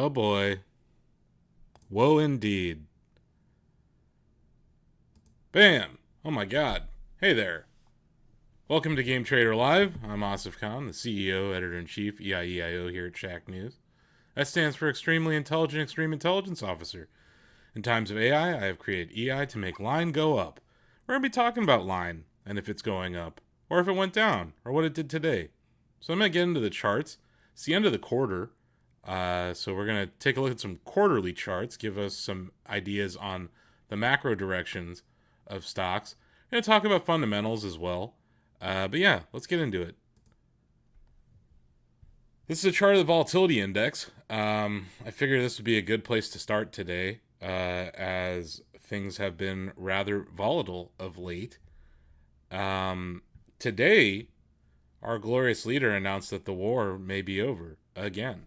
Oh boy. Woe indeed. Bam! Oh my god. Hey there. Welcome to Game Trader Live. I'm Asif Khan, the CEO, Editor-in-Chief, EIEIO here at Shack News. That stands for Extremely Intelligent Extreme Intelligence Officer. In times of AI, I have created EI to make line go up. We're going to be talking about line, and if it's going up, or if it went down, or what it did today. So I'm going to get into the charts. It's the end of the quarter. So we're going to take a look at some quarterly charts, give us some ideas on the macro directions of stocks. We're going to talk about fundamentals as well. But yeah, let's get into it. This is a chart of the volatility index. I figured this would be a good place to start today, as things have been rather volatile of late. Today, our glorious leader announced that the war may be over again.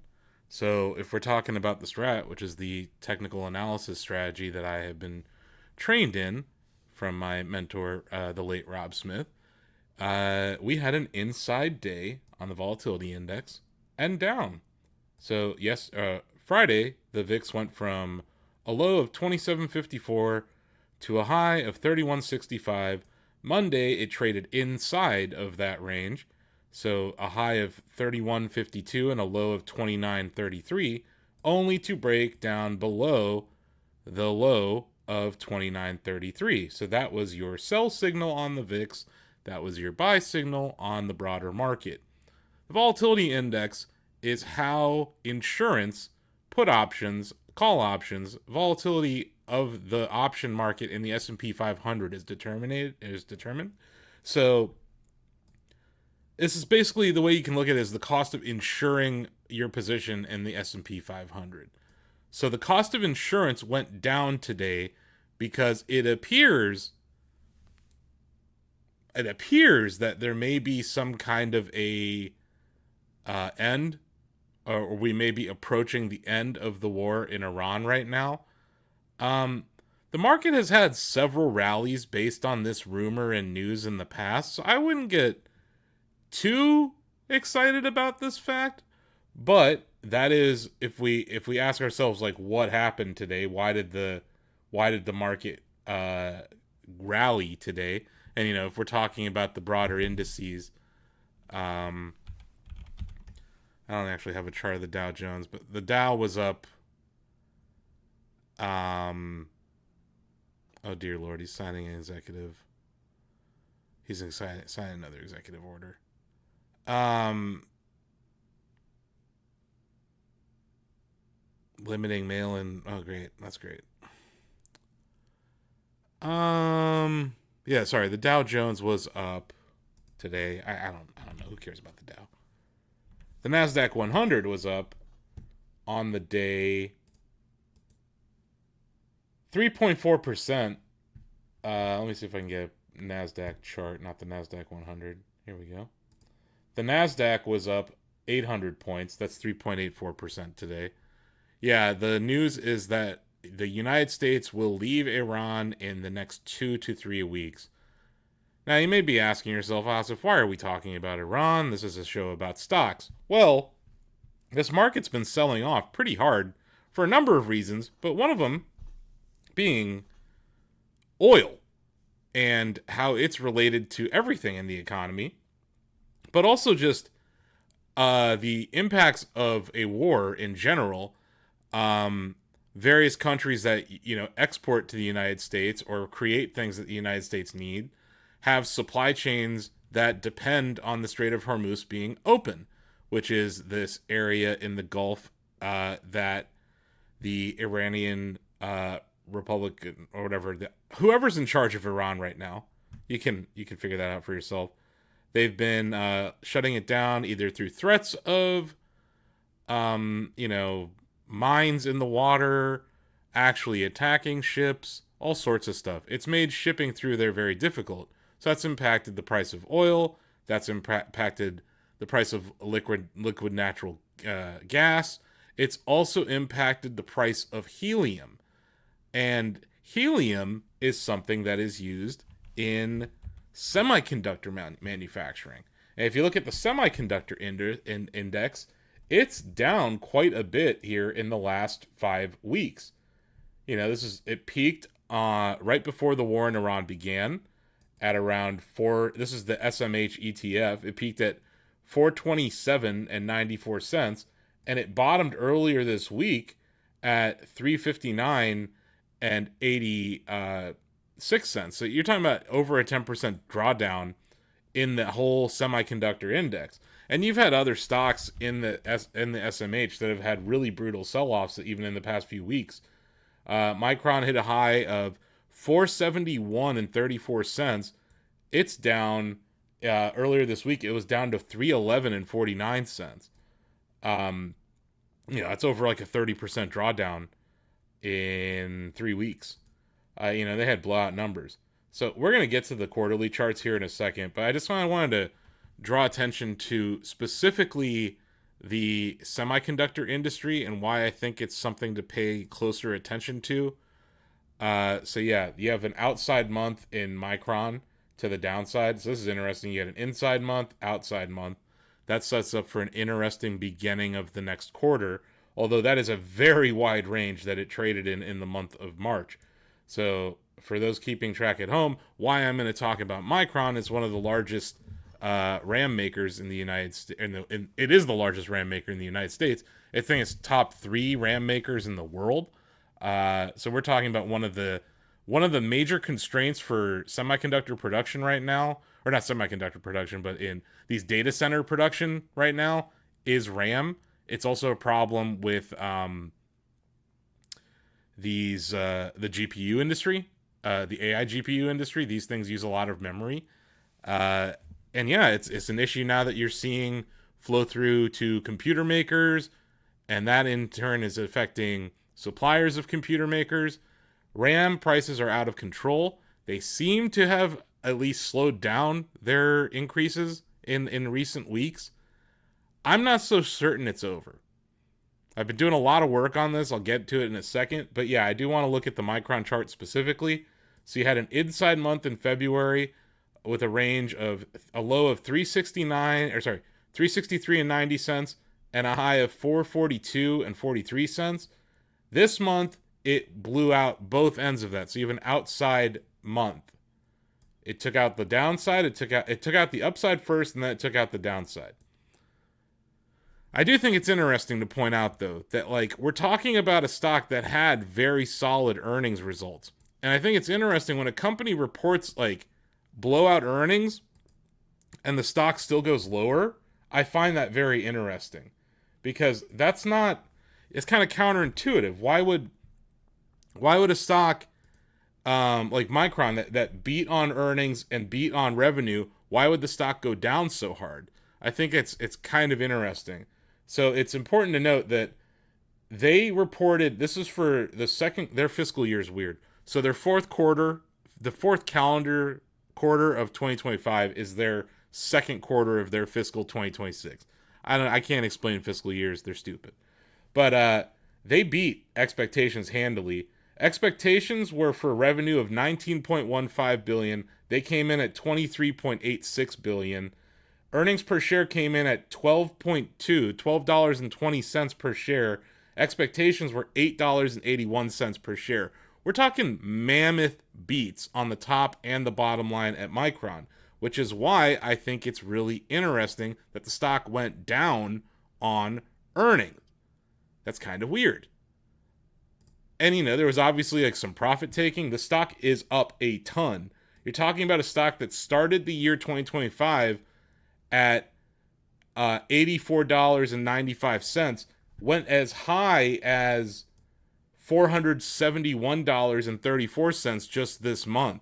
So if we're talking about the strat, which is the technical analysis strategy that I have been trained in from my mentor, the late Rob Smith, we had an inside day on the volatility index and down. So yes, Friday, the VIX went from a low of 27.54 to a high of 31.65. Monday, it traded inside of that range. So a high of 31.52 and a low of 29.33, only to break down below the low of 29.33. So that was your sell signal on the VIX. That was your buy signal on the broader market. The volatility index is how insurance, put options, call options, volatility of the option market in the S&P 500 is determined. So this is basically the way you can look at it is the cost of insuring your position in the S&P 500. So the cost of insurance went down today because it appears that there may be some kind of a end, or we may be approaching the end of the war in Iran right now. The market has had several rallies based on this rumor and news in the past, so I wouldn't get too excited about this fact. But that is, if we ask ourselves, like, what happened today, why did the market rally today? And if we're talking about the broader indices, I don't actually have a chart of the Dow Jones, but the Dow was up. Oh dear Lord, he's signing an executive. He's signing another executive order. Limiting mail-in. Oh, great, that's great. Yeah, sorry. The Dow Jones was up today. I don't know. Who cares about the Dow? The Nasdaq 100 was up on the day 3.4%. Let me see if I can get a Nasdaq chart, not the Nasdaq 100. Here we go. The Nasdaq was up 800 points. That's 3.84% today. Yeah, the news is that the United States will leave Iran in the next 2 to 3 weeks. Now, you may be asking yourself, Asif, why are we talking about Iran? This is a show about stocks. Well, this market's been selling off pretty hard for a number of reasons, but one of them being oil and how it's related to everything in the economy, but also just the impacts of a war in general. Various countries that export to the United States or create things that the United States need have supply chains that depend on the Strait of Hormuz being open, which is this area in the Gulf that the Iranian Republic or whatever, whoever's in charge of Iran right now, you can figure that out for yourself. They've been shutting it down either through threats of mines in the water, actually attacking ships, all sorts of stuff. It's made shipping through there very difficult. So that's impacted the price of oil. That's impacted the price of liquid natural gas. It's also impacted the price of helium. And helium is something that is used in semiconductor manufacturing. And if you look at the semiconductor index, it's down quite a bit here in the last 5 weeks. It peaked right before the war in Iran began at around four. This is the SMH ETF. It peaked at 427 and 94 cents, and it bottomed earlier this week at 359 and 86 cents. So you're talking about over a 10% drawdown in the whole semiconductor index. And you've had other stocks in the SMH that have had really brutal sell-offs even in the past few weeks. Micron hit a high of 471 and 34 cents. It's down earlier this week. It was down to 311 and 49 cents. That's over like a 30% drawdown in 3 weeks. They had blowout numbers. So we're going to get to the quarterly charts here in a second, but I just wanted to draw attention to specifically the semiconductor industry and why I think it's something to pay closer attention to. You have an outside month in Micron to the downside. So this is interesting. You had an inside month, outside month. That sets up for an interesting beginning of the next quarter, although that is a very wide range that it traded in the month of March. So for those keeping track at home, why I'm going to talk about Micron is one of the largest RAM makers in the United States. It is the largest RAM maker in the United States. I think it's top 3 RAM makers in the world. So we're talking about one of the major constraints for semiconductor production right now, or not semiconductor production, but in these data center production right now is RAM. It's also a problem with the GPU industry, the AI GPU industry. These things use a lot of memory. It's an issue now that you're seeing flow through to computer makers, and that in turn is affecting suppliers of computer makers. RAM prices are out of control. They seem to have at least slowed down their increases in recent weeks. I'm not so certain it's over. I've been doing a lot of work on this. I'll get to it in a second. But yeah, I do want to look at the Micron chart specifically. So you had an inside month in February with a range of a low of 363 and 90 cents and a high of 442 and 43 cents. This month, it blew out both ends of that. So you have an outside month. It took out the downside. It took out the upside first, and then it took out the downside. I do think it's interesting to point out, though, that we're talking about a stock that had very solid earnings results. And I think it's interesting when a company reports blowout earnings and the stock still goes lower. I find that very interesting because it's kind of counterintuitive. Why would a stock like Micron that beat on earnings and beat on revenue, why would the stock go down so hard? I think it's kind of interesting. So it's important to note that they reported, this is for their fiscal year is weird. So their fourth calendar quarter of 2025 is their second quarter of their fiscal 2026. I can't explain fiscal years. They're stupid. But they beat expectations handily. Expectations were for revenue of $19.15 billion. They came in at $23.86 billion. Earnings per share came in at $12.20 per share. Expectations were $8.81 per share. We're talking mammoth beats on the top and the bottom line at Micron, which is why I think it's really interesting that the stock went down on earnings. That's kind of weird. And, there was obviously some profit taking. The stock is up a ton. You're talking about a stock that started the year 2025 at $84.95, went as high as $471.34 just this month,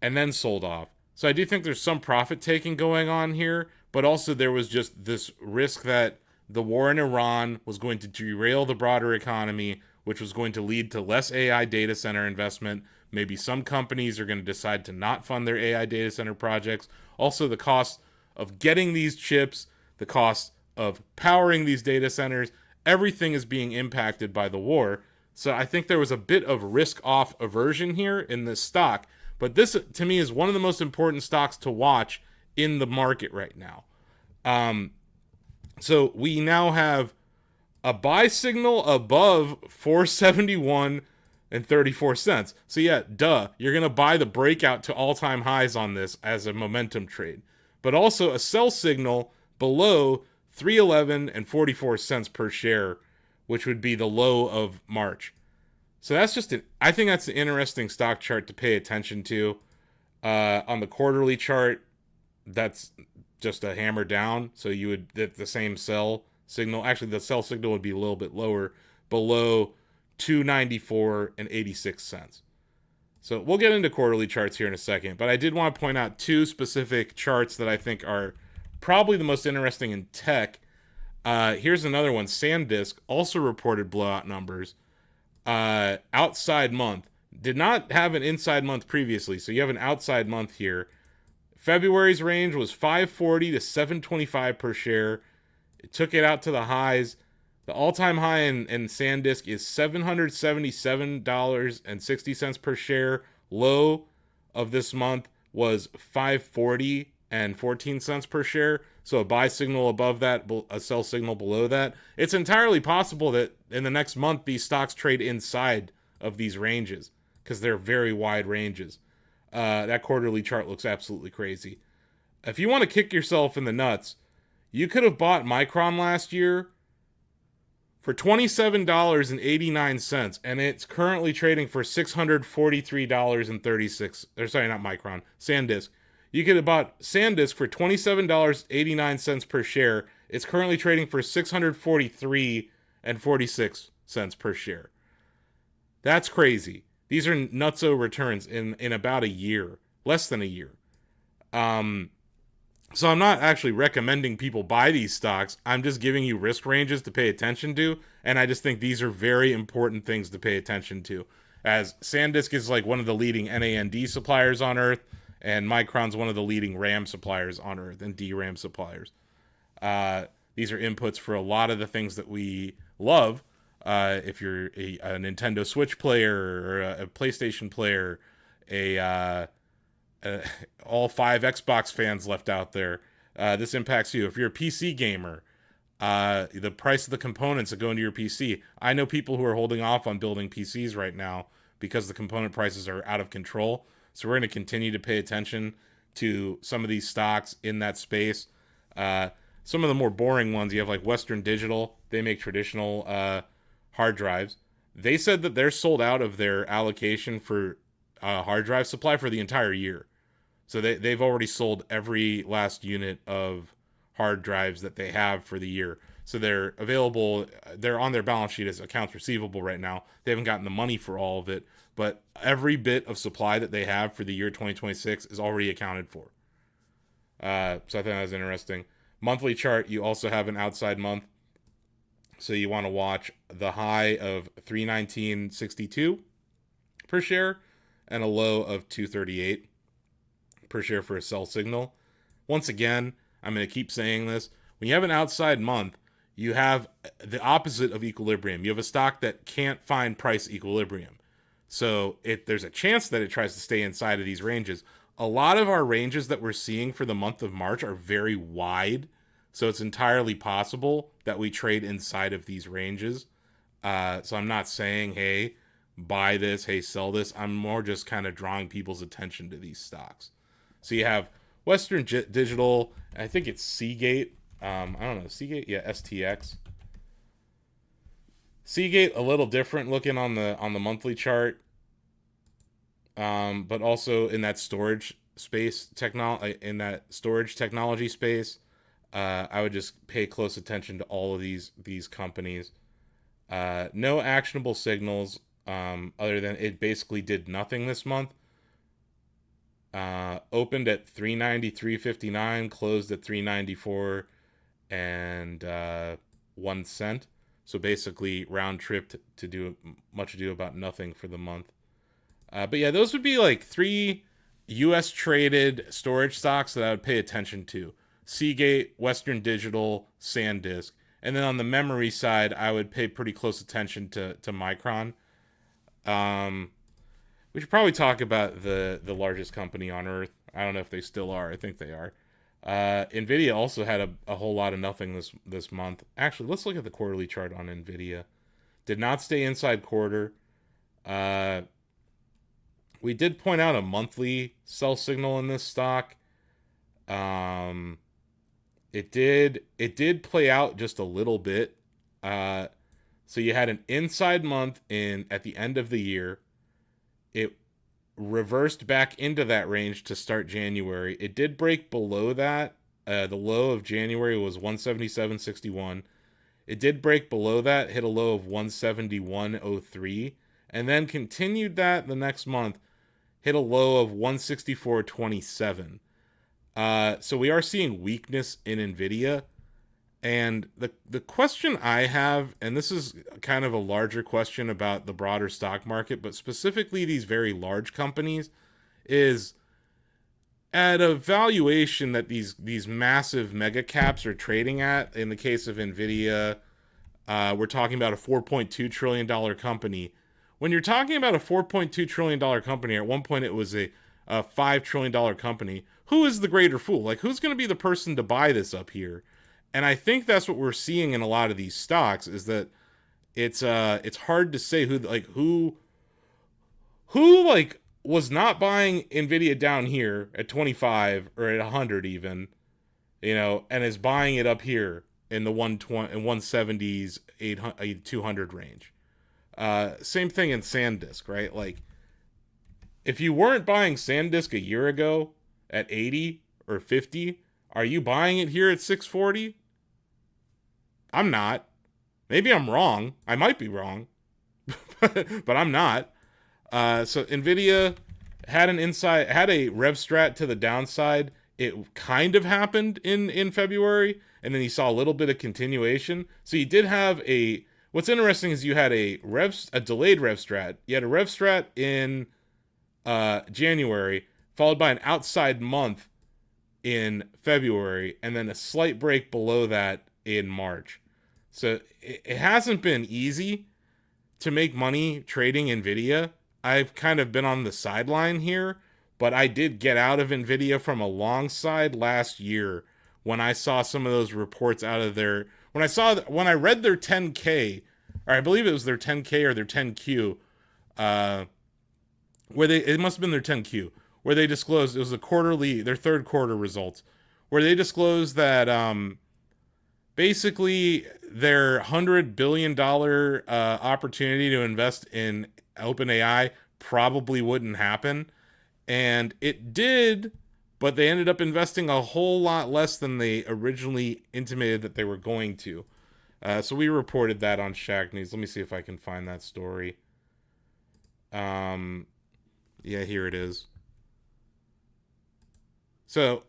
and then sold off. So I do think there's some profit taking going on here, but also there was just this risk that the war in Iran was going to derail the broader economy, which was going to lead to less AI data center investment. Maybe some companies are going to decide to not fund their AI data center projects. Also, the cost of getting these chips, the cost of powering these data centers, everything is being impacted by the war. So I think there was a bit of risk-off aversion here in this stock. But this, to me, is one of the most important stocks to watch in the market right now. So we now have a buy signal above 471 and 34 cents. So yeah, duh, you're going to buy the breakout to all-time highs on this as a momentum trade. But also a sell signal below 311 and 44 cents per share, which would be the low of March. So that's just I think that's an interesting stock chart to pay attention to. On the quarterly chart, that's just a hammer down. So you would get the same sell signal. Actually, the sell signal would be a little bit lower, below 294 and 86 cents. So we'll get into quarterly charts here in a second, but I did want to point out two specific charts that I think are probably the most interesting in tech. Here's another one. SanDisk also reported blowout numbers. Outside month. Did not have an inside month previously, so you have an outside month here. February's range was 540 to 725 per share. It took it out to the highs. The all-time high in SanDisk is $777.60 per share. Low of this month was 540 and 14 cents per share. So a buy signal above that, a sell signal below that. It's entirely possible that in the next month these stocks trade inside of these ranges because they're very wide ranges. That quarterly chart looks absolutely crazy. If you want to kick yourself in the nuts, you could have bought Micron last year for $27.89, and it's currently trading for $643.36. Or sorry, not Micron, SanDisk. You could have bought SanDisk for $27.89 per share. It's currently trading for $643.46 per share. That's crazy. These are nutso returns in about a year, less than a year. So I'm not actually recommending people buy these stocks. I'm just giving you risk ranges to pay attention to, and I just think these are very important things to pay attention to. As SanDisk is like one of the leading NAND suppliers on Earth, and Micron's one of the leading RAM suppliers on Earth and DRAM suppliers. These are inputs for a lot of the things that we love. If you're a Nintendo Switch player or a PlayStation player, all five Xbox fans left out there, this impacts you. If you're a PC gamer, the price of the components that go into your PC. I know people who are holding off on building PCs right now because the component prices are out of control. So we're going to continue to pay attention to some of these stocks in that space. Some of the more boring ones, you have like Western Digital. They make traditional hard drives. They said that they're sold out of their allocation for hard drive supply for the entire year. So they've already sold every last unit of hard drives that they have for the year. So they're available, they're on their balance sheet as accounts receivable right now. They haven't gotten the money for all of it, but every bit of supply that they have for the year 2026 is already accounted for. So I think that was interesting. Monthly chart, you also have an outside month. So you want to watch the high of 319.62 per share and a low of 238 per share for a sell signal. Once again, I'm going to keep saying this. When you have an outside month, you have the opposite of equilibrium. You have a stock that can't find price equilibrium. So there's a chance that it tries to stay inside of these ranges. A lot of our ranges that we're seeing for the month of March are very wide. So it's entirely possible that we trade inside of these ranges. So I'm not saying, hey, buy this, hey, sell this. I'm more just kind of drawing people's attention to these stocks. So you have Western Digital, I think it's Seagate. I don't know, Seagate? Yeah, STX. Seagate, a little different looking on the monthly chart. But also in that storage space in that storage technology space, I would just pay close attention to all of these companies. No actionable signals, other than it basically did nothing this month. Opened at 393.59, closed at 394 and 1 cent. So basically round tripped to do much ado about nothing for the month. But yeah, those would be like 3 U.S. traded storage stocks that I would pay attention to. Seagate, Western Digital, SanDisk. And then on the memory side, I would pay pretty close attention to Micron. We should probably talk about the largest company on Earth. I don't know if they still are. I think they are. Nvidia also had a whole lot of nothing this month. Actually, let's look at the quarterly chart on Nvidia. Did not stay inside quarter. Uh, we did point out a monthly sell signal in this stock. Um, it did play out just a little bit. Uh, so you had an inside month in at the end of the year. It reversed back into that range to start January. It did break below that. The low of January was 177.61. It did break below that, hit a low of 171.03, and then continued that the next month, hit a low of 164.27. So we are seeing weakness in Nvidia. And the question I have, and this is kind of a larger question about the broader stock market, but specifically these very large companies, is at a valuation that these massive mega caps are trading at. In the case of Nvidia, we're talking about a $4.2 trillion company. When you're talking about a $4.2 trillion company, at one point it was a $5 trillion company. Who is the greater fool? Like, who's going to be the person to buy this up here? And I think that's what we're seeing in a lot of these stocks, is that it's hard to say who like was not buying Nvidia down here at 25 or at 100 even, and is buying it up here in the 120 and 170s 800 200 range. Same thing in SanDisk, right? Like, if you weren't buying SanDisk a year ago at 80 or 50, are you buying it here at 640? I'm not. Maybe I'm wrong. I might be wrong, but I'm not. So Nvidia had a rev strat to the downside. It kind of happened in February, and then you saw a little bit of continuation. So you did have a. What's interesting is you had a delayed rev strat. You had a rev strat in January, followed by an outside month in February, and then a slight break below that in March. So it hasn't been easy to make money trading Nvidia. I've kind of been on the sideline here, but I did get out of Nvidia from a long side last year when I saw some of those reports out of their when I read their 10K, or I believe it was their 10K or their 10Q, it must have been their 10Q, where they disclosed, it was their third quarter results, where they disclosed that basically their $100 billion opportunity to invest in OpenAI probably wouldn't happen. And it did, but they ended up investing a whole lot less than they originally intimated that they were going to. So we reported that on Shack News. Let me see if I can find that story. Yeah, here it is. So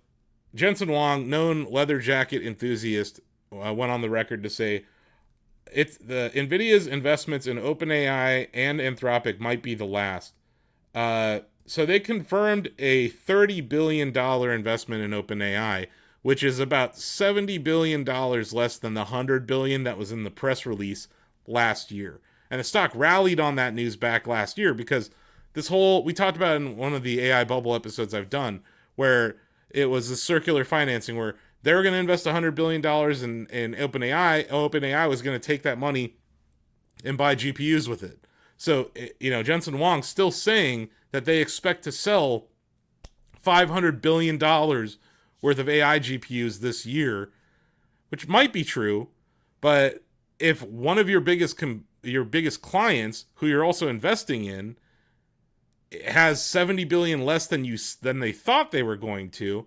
Jensen Huang, known leather jacket enthusiast, went on the record to say it's the Nvidia's investments in OpenAI and Anthropic might be the last. So they confirmed a $30 billion investment in OpenAI, which is about $70 billion less than the $100 billion that was in the press release last year. And the stock rallied on that news back last year because we talked about in one of the AI bubble episodes I've done, where it was a circular financing where they were going to invest $100 billion in OpenAI. OpenAI was going to take that money and buy GPUs with it. So, Jensen Huang's still saying that they expect to sell $500 billion worth of AI GPUs this year, which might be true, but if one of your biggest clients, who you're also investing in, has 70 billion less than they thought they were going to,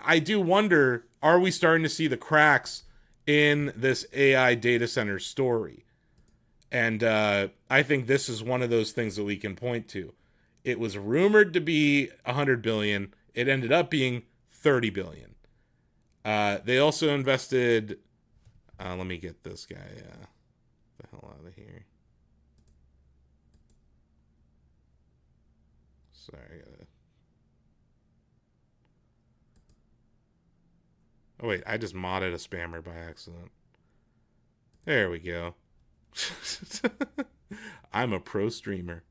I do wonder, are we starting to see the cracks in this AI data center story? And I think this is one of those things that we can point to. It was rumored to be 100 billion. It ended up being 30 billion. They also invested. Let me get this guy the hell out of here. Sorry. Oh wait, I just modded a spammer by accident. There we go. I'm a pro streamer.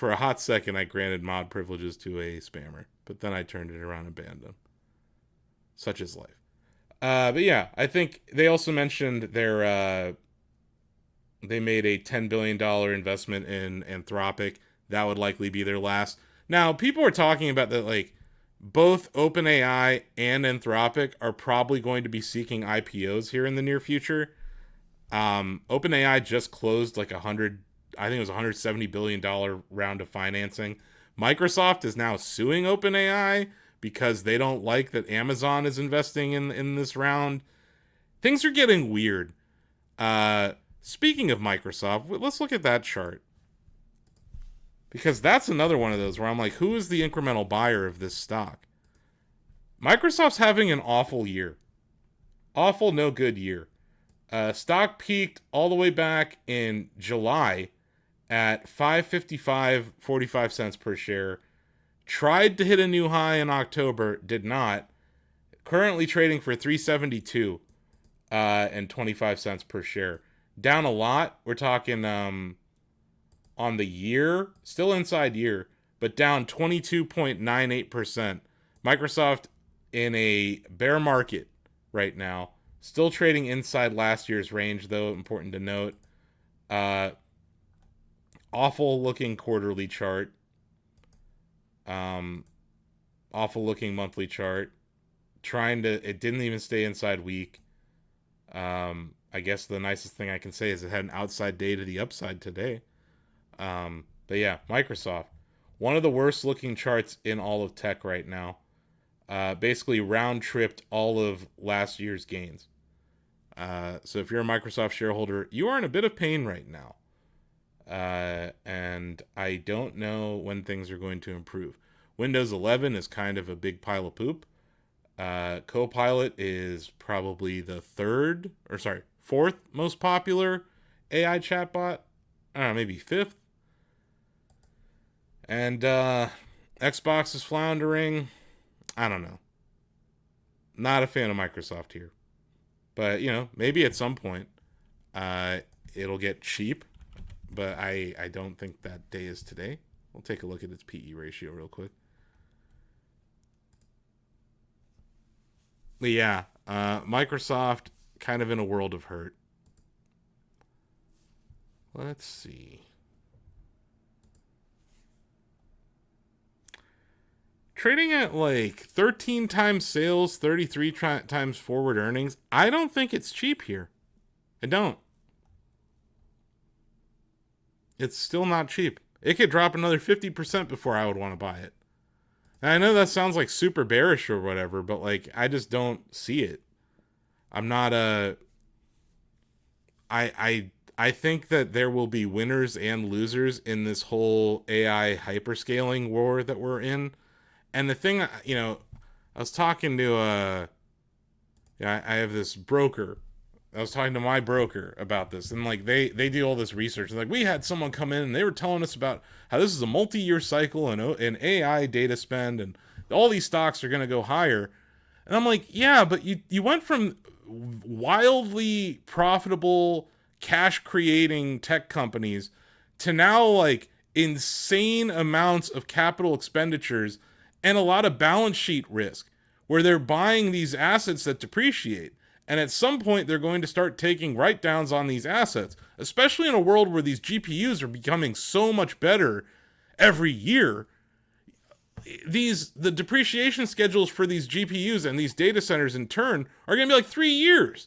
for a hot second, I granted mod privileges to a spammer, but then I turned it around and banned them. Such is life. But yeah, I think they also mentioned they made a $10 billion investment in Anthropic. That would likely be their last. Now, people are talking about that, like, both OpenAI and Anthropic are probably going to be seeking IPOs here in the near future. OpenAI just closed like I think it was $170 billion round of financing. Microsoft is now suing OpenAI because they don't like that Amazon is investing in this round. Things are getting weird. Speaking of Microsoft, let's look at that chart. Because that's another one of those where I'm like, who is the incremental buyer of this stock? Microsoft's having an awful year. Awful, no good year. Stock peaked all the way back in July at $5.55.45 per share. Tried to hit a new high in October, did not. Currently trading for $3.72 and 25 cents per share. Down a lot. We're talking on the year, still inside year, but down 22.98%. Microsoft in a bear market right now. Still trading inside last year's range, though, important to note. Awful looking quarterly chart. Awful looking monthly chart. It didn't even stay inside week. I guess the nicest thing I can say is it had an outside day to the upside today. But yeah, Microsoft, one of the worst looking charts in all of tech right now. Basically round tripped all of last year's gains. So if you're a Microsoft shareholder, you are in a bit of pain right now. And I don't know when things are going to improve. Windows 11 is kind of a big pile of poop. Copilot is probably the fourth most popular AI chatbot. I don't know, maybe fifth. And Xbox is floundering. I don't know. Not a fan of Microsoft here. But, maybe at some point it'll get cheap. But I don't think that day is today. We'll take a look at its PE ratio real quick. But yeah, Microsoft kind of in a world of hurt. Let's see. Trading at like 13 times sales, 33 times forward earnings. I don't think it's cheap here. I don't. It's still not cheap. It could drop another 50% before I would want to buy it. And I know that sounds like super bearish or whatever, but like I just don't see it. I'm not I think that there will be winners and losers in this whole AI hyperscaling war that we're in. And the thing, I was talking to I have this broker. I was talking to my broker about this, and like they do all this research. Like we had someone come in and they were telling us about how this is a multi-year cycle and AI data spend, and all these stocks are going to go higher. And I'm like, yeah, but you went from wildly profitable, cash creating tech companies to now like insane amounts of capital expenditures and a lot of balance sheet risk, where they're buying these assets that depreciate. And at some point, they're going to start taking write-downs on these assets, especially in a world where these GPUs are becoming so much better every year. The depreciation schedules for these GPUs and these data centers in turn are going to be like 3 years.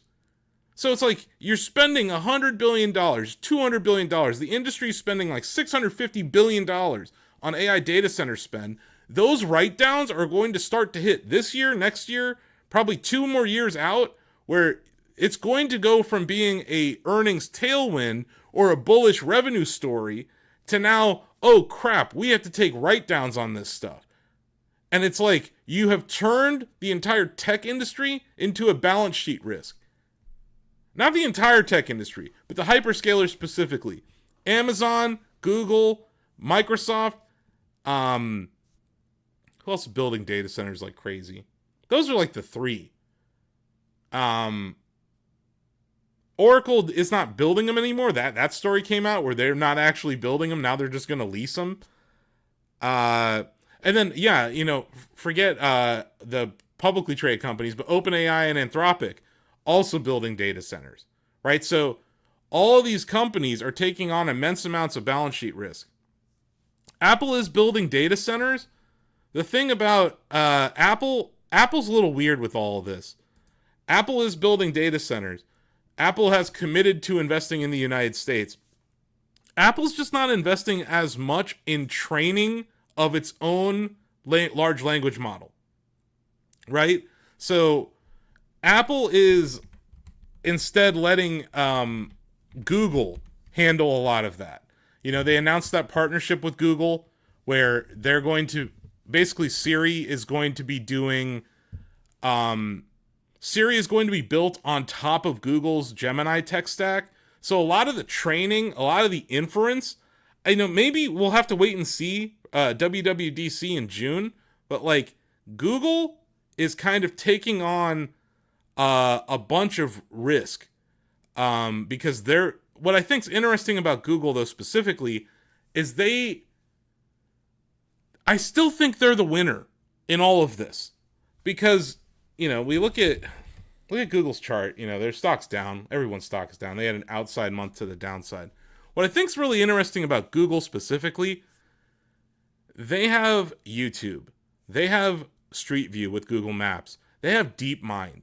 So it's like you're spending $100 billion, $200 billion. The industry is spending like $650 billion on AI data center spend. Those write-downs are going to start to hit this year, next year, probably 2 more years out, where it's going to go from being a earnings tailwind or a bullish revenue story to now, oh crap, we have to take write-downs on this stuff. And it's like you have turned the entire tech industry into a balance sheet risk. Not the entire tech industry, but the hyperscalers specifically. Amazon, Google, Microsoft, who else is building data centers like crazy? Those are like the three. Oracle is not building them anymore. That story came out where they're not actually building them. Now they're just going to lease them. And then, yeah, forget the publicly traded companies, but OpenAI and Anthropic also building data centers, right? So all of these companies are taking on immense amounts of balance sheet risk. Apple is building data centers. The thing about Apple's a little weird with all of this. Apple is building data centers. Apple has committed to investing in the United States. Apple's just not investing as much in training of its own large language model, right? So Apple is instead letting Google handle a lot of that. They announced that partnership with Google where they're going to basically Siri is going to be built on top of Google's Gemini tech stack. So a lot of the training, a lot of the inference, maybe we'll have to wait and see WWDC in June, but like Google is kind of taking on a bunch of risk because what I think's interesting about Google though specifically is I still think they're the winner in all of this because we look at Google's chart. Their stock's down. Everyone's stock is down. They had an outside month to the downside. What I think's really interesting about Google specifically, they have YouTube, they have Street View with Google Maps, they have DeepMind,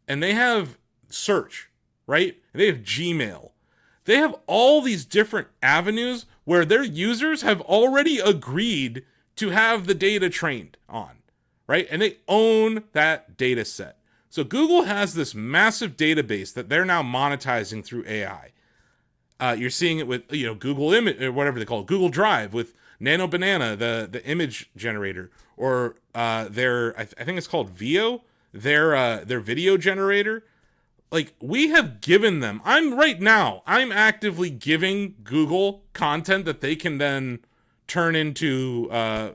and they have search, right? They have Gmail. They have all these different avenues where their users have already agreed to have the data trained on, right? And they own that data set. So Google has this massive database that they're now monetizing through AI. You're seeing it with Google Image or whatever they call it, Google Drive with Nano Banana, the image generator, or their I think it's called Veo, their video generator. Like we have given them. I'm actively giving Google content that they can then turn into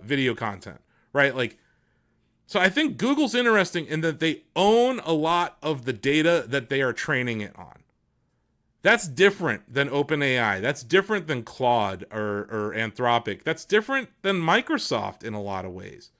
video content, right? Like, so I think Google's interesting in that they own a lot of the data that they are training it on. That's different than OpenAI. That's different than Claude or Anthropic. That's different than Microsoft in a lot of ways.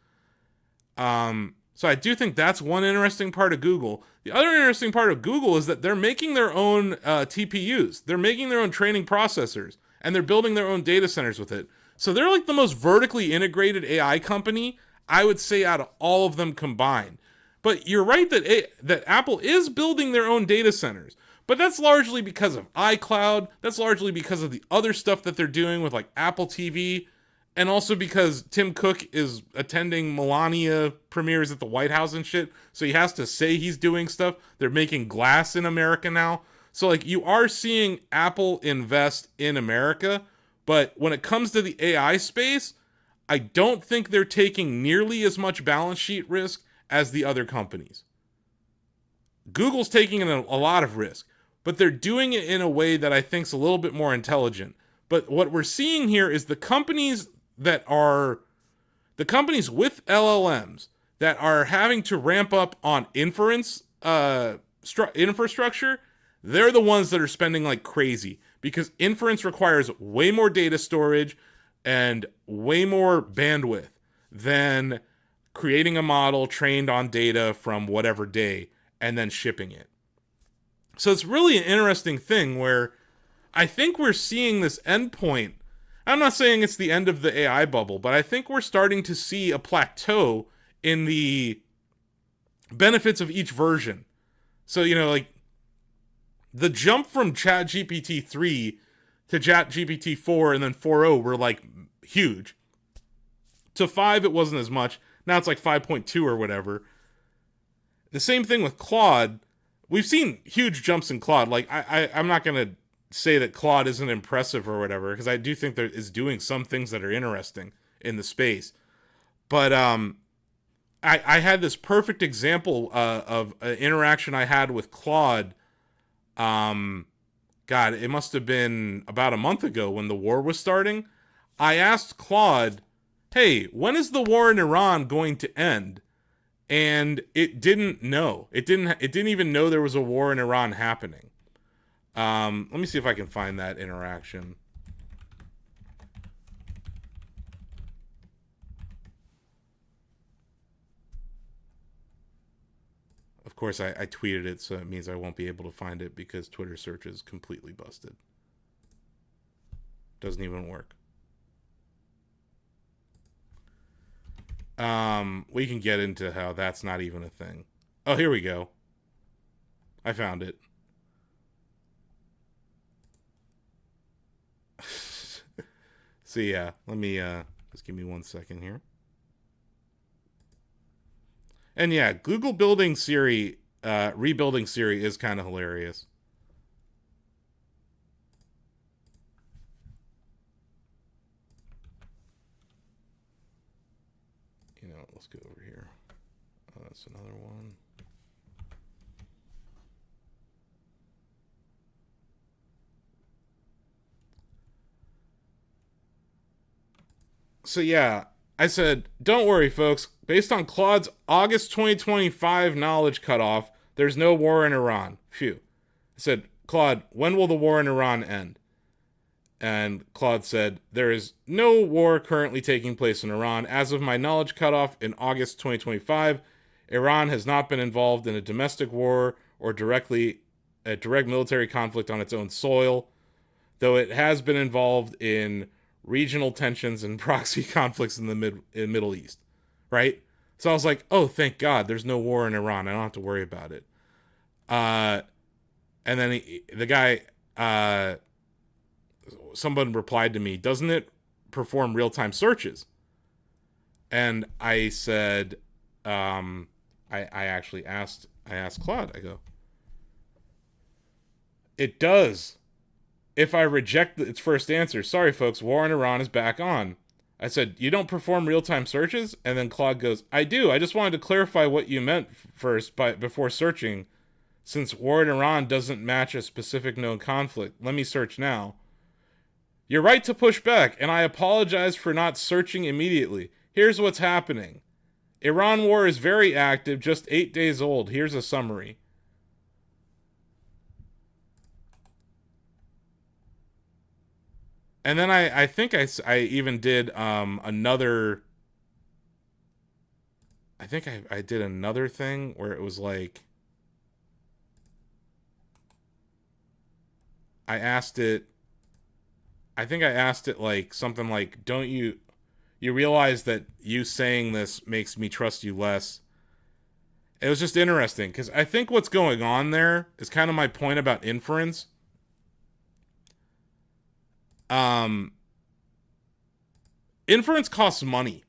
So I do think that's one interesting part of Google. The other interesting part of Google is that they're making their own TPUs. They're making their own training processors, and they're building their own data centers with it. So they're like the most vertically integrated AI company, I would say, out of all of them combined. But you're right that Apple is building their own data centers. But that's largely because of iCloud. That's largely because of the other stuff that they're doing with like Apple TV. And also because Tim Cook is attending Melania premieres at the White House and shit. So he has to say he's doing stuff. They're making glass in America now. So like you are seeing Apple invest in America. But when it comes to the AI space, I don't think they're taking nearly as much balance sheet risk as the other companies. Google's taking a lot of risk, but they're doing it in a way that I think's a little bit more intelligent. But what we're seeing here is the companies with LLMs that are having to ramp up on inference infrastructure, they're the ones that are spending like crazy because inference requires way more data storage and way more bandwidth than creating a model trained on data from whatever day and then shipping it. So it's really an interesting thing where I think we're seeing this endpoint. I'm not saying it's the end of the AI bubble, but I think we're starting to see a plateau in the benefits of each version. So, like the jump from ChatGPT 3 to ChatGPT 4 and then 4.0 were like huge. To 5, it wasn't as much. Now it's like 5.2 or whatever. The same thing with Claude. We've seen huge jumps in Claude. Like I'm not going to say that Claude isn't impressive or whatever, because I do think there is doing some things that are interesting in the space. But I had this perfect example of an interaction I had with Claude. God, it must have been about a month ago when the war was starting. I asked Claude, hey, when is the war in Iran going to end? And it didn't know. It didn't even know there was a war in Iran happening. Let me see if I can find that interaction. of course, I tweeted it, so it means I won't be able to find it because Twitter search is completely busted. Doesn't even work. We can get into how that's not even a thing. Oh, here we go. I found it. So yeah, let me just give me 1 second here. And yeah, Google building Siri, rebuilding Siri is kind of hilarious. You know, let's go over here. Oh, that's another one. So yeah, I said, don't worry, folks. Based on Claude's August 2025 knowledge cutoff, there's no war in Iran. Phew. I said, Claude, when will the war in Iran end? And Claude said, there is no war currently taking place in Iran. As of my knowledge cutoff in August 2025, Iran has not been involved in a domestic war or a direct military conflict on its own soil, though it has been involved in regional tensions and proxy conflicts in the Middle East, right? So I was like, oh, thank God, there's no war in Iran. I don't have to worry about it. And then the guy, someone replied to me, doesn't it perform real-time searches? And I said, I actually asked Claude, I go, it does. If I reject its first answer, sorry folks, war in Iran is back on. I said, you don't perform real-time searches? And then Claude goes, I do. I just wanted to clarify what you meant first before searching, since war in Iran doesn't match a specific known conflict. Let me search now. You're right to push back, and I apologize for not searching immediately. Here's what's happening. Iran war is very active, just 8 days old. Here's a summary. And then I think I even did another. I think I did another thing where it was like, I asked it. I think I asked it like something like, "Don't you realize that you saying this makes me trust you less?" It was just interesting because I think what's going on there is kind of my point about inference. Inference costs money,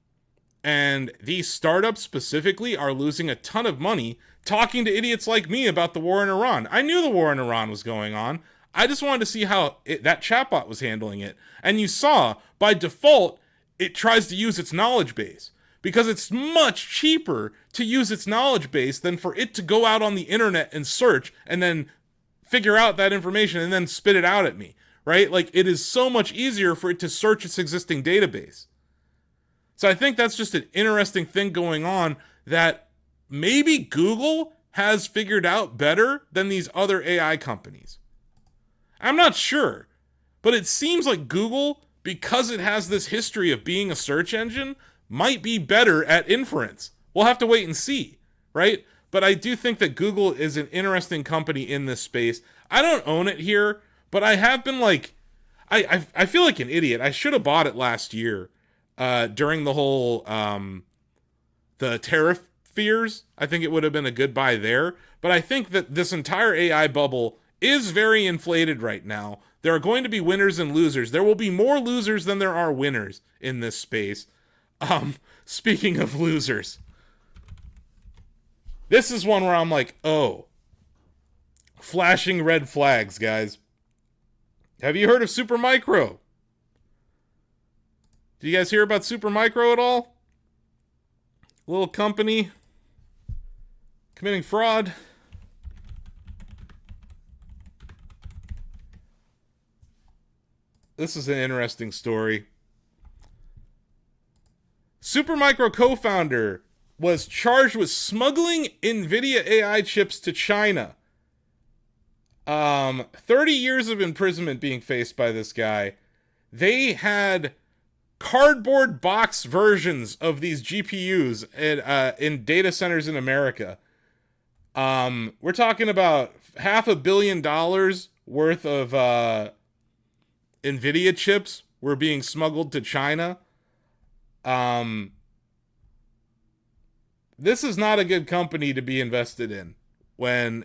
and these startups specifically are losing a ton of money talking to idiots like me about the war in Iran. I knew the war in Iran was going on. I just wanted to see how that chatbot was handling it. And you saw, by default, it tries to use its knowledge base because it's much cheaper to use its knowledge base than for it to go out on the internet and search and then figure out that information and then spit it out at me. Right? Like, it is so much easier for it to search its existing database. So I think that's just an interesting thing going on that maybe Google has figured out better than these other AI companies. I'm not sure, but it seems like Google, because it has this history of being a search engine, might be better at inference. We'll have to wait and see, right? But I do think that Google is an interesting company in this space. I don't own it here, but I have been like, I feel like an idiot. I should have bought it last year during the whole the tariff fears. I think it would have been a good buy there. But I think that this entire AI bubble is very inflated right now. There are going to be winners and losers. There will be more losers than there are winners in this space. Speaking of losers, this is one where I'm like, oh, flashing red flags, guys. Have you heard of Supermicro? Did you guys hear about Supermicro at all? Little company committing fraud. This is an interesting story. Supermicro co-founder was charged with smuggling NVIDIA AI chips to China. 30 years of imprisonment being faced by this guy. They had cardboard box versions of these GPUs in data centers in America. We're talking about $500 million worth of Nvidia chips were being smuggled to China. Um, this is not a good company to be invested in when,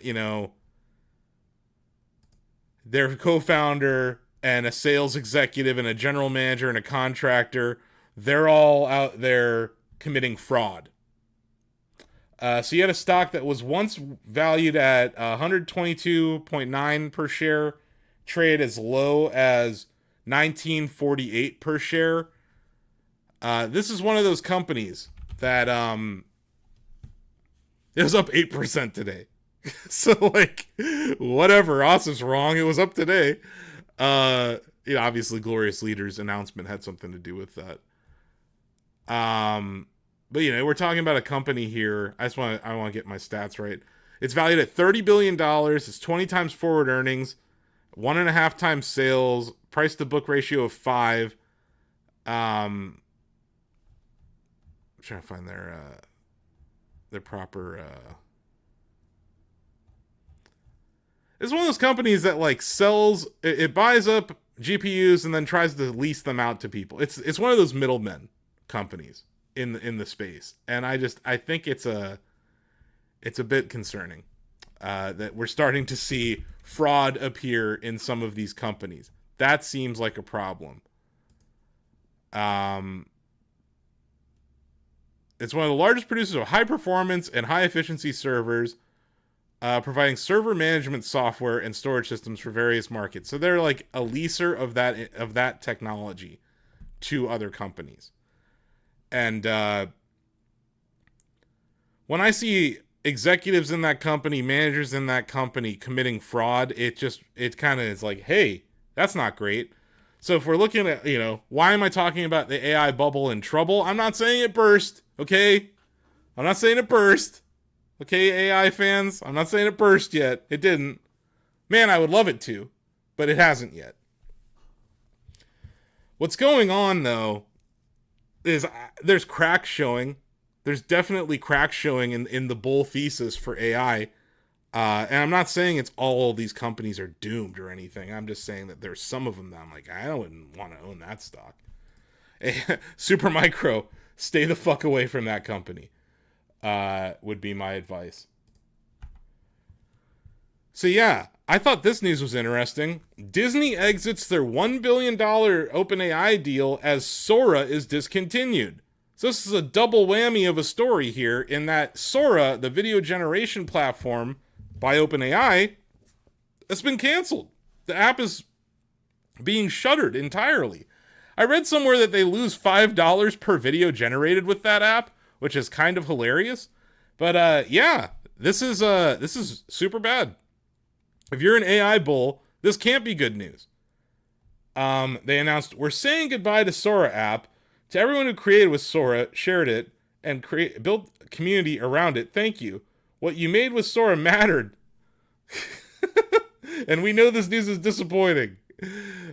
their co-founder and a sales executive and a general manager and a contractor, they're all out there committing fraud. So you had a stock that was once valued at 122.9 per share, trade as low as 1948 per share. This is one of those companies that it was up 8% today. So like, whatever, Asif's wrong. It was up today. Obviously, Glorious Leader's announcement had something to do with that. But we're talking about a company here. I want to get my stats right. It's valued at $30 billion. It's 20 times forward earnings, 1.5 times sales, price to book ratio of 5. I'm trying to find their proper. It's one of those companies that like sells. It buys up GPUs and then tries to lease them out to people. It's one of those middlemen companies in the space, and I think it's a bit concerning that we're starting to see fraud appear in some of these companies. That seems like a problem. It's one of the largest producers of high performance and high efficiency servers, providing server management software and storage systems for various markets. So they're like a leaser of that technology to other companies. And when I see executives in that company, managers in that company committing fraud, it kind of is like, hey, that's not great. So if we're looking at, why am I talking about the AI bubble in trouble? I'm not saying it burst, okay? I'm not saying it burst. Okay, AI fans, I'm not saying it burst yet. It didn't. Man, I would love it to, but it hasn't yet. What's going on, though, is there's cracks showing. There's definitely cracks showing in the bull thesis for AI. And I'm not saying it's all these companies are doomed or anything. I'm just saying that there's some of them that I'm like, I wouldn't want to own that stock. Supermicro, stay the fuck away from that company. Would be my advice. So yeah, I thought this news was interesting. Disney exits their $1 billion OpenAI deal as Sora is discontinued. So this is a double whammy of a story here in that Sora, the video generation platform by OpenAI, has been canceled. The app is being shuttered entirely. I read somewhere that they lose $5 per video generated with that app, which is kind of hilarious. But yeah, this is super bad. If you're an AI bull, this can't be good news. They announced, we're saying goodbye to Sora app. To everyone who created with Sora, shared it, and built a community around it, thank you. What you made with Sora mattered. And we know this news is disappointing.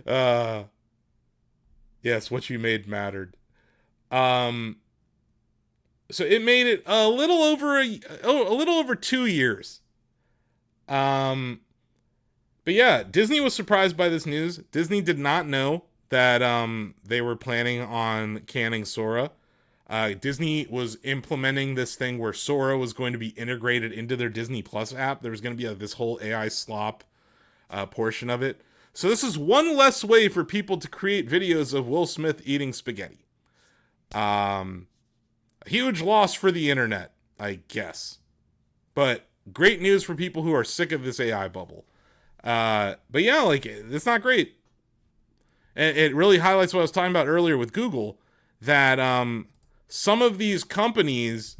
Yes, what you made mattered. So it made it a little over 2 years. But yeah, Disney was surprised by this news. Disney did not know that they were planning on canning Sora. Disney was implementing this thing where Sora was going to be integrated into their Disney Plus app. There was going to be this whole AI slop portion of it. So this is one less way for people to create videos of Will Smith eating spaghetti. A huge loss for the internet, I guess. But great news for people who are sick of this AI bubble. But yeah, like, it's not great. And it really highlights what I was talking about earlier with Google, that some of these companies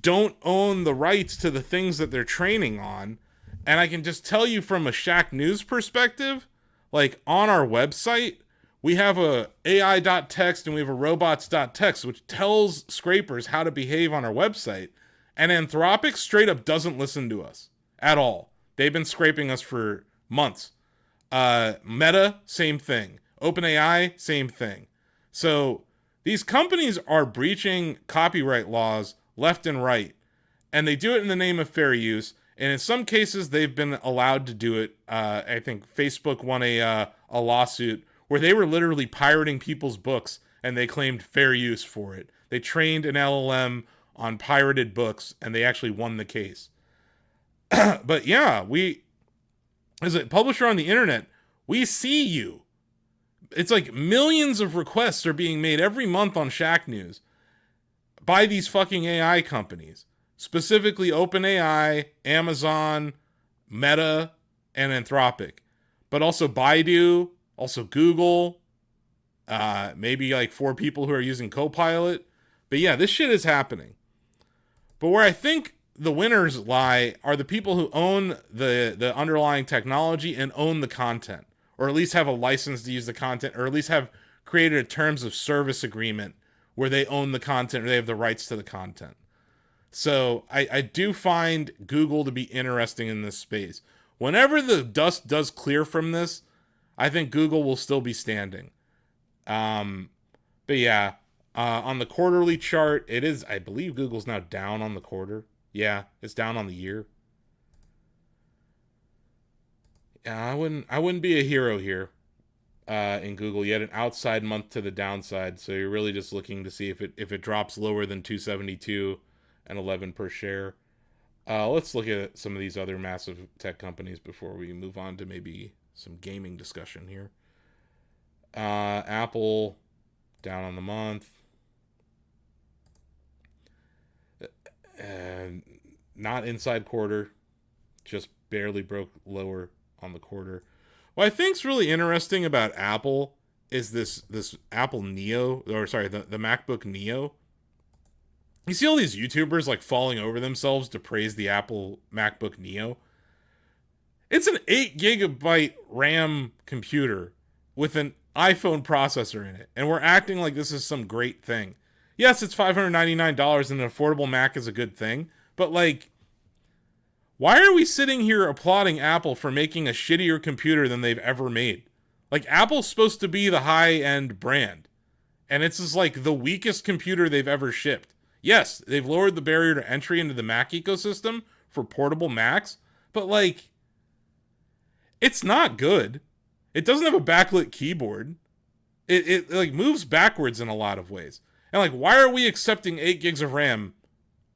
don't own the rights to the things that they're training on. And I can just tell you from a Shack News perspective, like on our website, we have a AI.txt and we have a robots.txt, which tells scrapers how to behave on our website. And Anthropic straight up doesn't listen to us at all. They've been scraping us for months. Meta, same thing. OpenAI, same thing. So these companies are breaching copyright laws left and right. and they do it in the name of fair use. And in some cases, they've been allowed to do it. I think Facebook won a lawsuit where they were literally pirating people's books, and they claimed fair use for it. They trained an LLM on pirated books, and they actually won the case. But yeah, as a publisher on the internet, we see you. It's like millions of requests are being made every month on Shack News by these fucking AI companies, specifically OpenAI, Amazon, Meta, and Anthropic, but also Baidu, also Google, maybe like 4 people who are using Copilot. But yeah, this shit is happening. But where I think the winners lie are the people who own the underlying technology and own the content, or at least have a license to use the content, or at least have created a terms of service agreement where they own the content or they have the rights to the content. So I do find Google to be interesting in this space. Whenever the dust does clear from this, I think Google will still be standing. But yeah, on the quarterly chart, it is, I believe Google's now down on the quarter. Yeah, it's down on the year. Yeah, I wouldn't be a hero here in Google. You had an outside month to the downside, so you're really just looking to see if it drops lower than 272 and 11 per share. Let's look at some of these other massive tech companies before we move on to maybe some gaming discussion here. Apple down on the month. Not inside quarter, just barely broke lower on the quarter. What I think's really interesting about Apple is this Apple Neo, or sorry, the MacBook Neo. You see all these YouTubers like falling over themselves to praise the Apple MacBook Neo. It's an 8 gigabyte RAM computer with an iPhone processor in it, and we're acting like this is some great thing. Yes, it's $599 and an affordable Mac is a good thing, but like, why are we sitting here applauding Apple for making a shittier computer than they've ever made? Like, Apple's supposed to be the high-end brand, and it's just like the weakest computer they've ever shipped. Yes, they've lowered the barrier to entry into the Mac ecosystem for portable Macs, but like, it's not good. It doesn't have a backlit keyboard. It like moves backwards in a lot of ways. And like, why are we accepting 8 gigs of RAM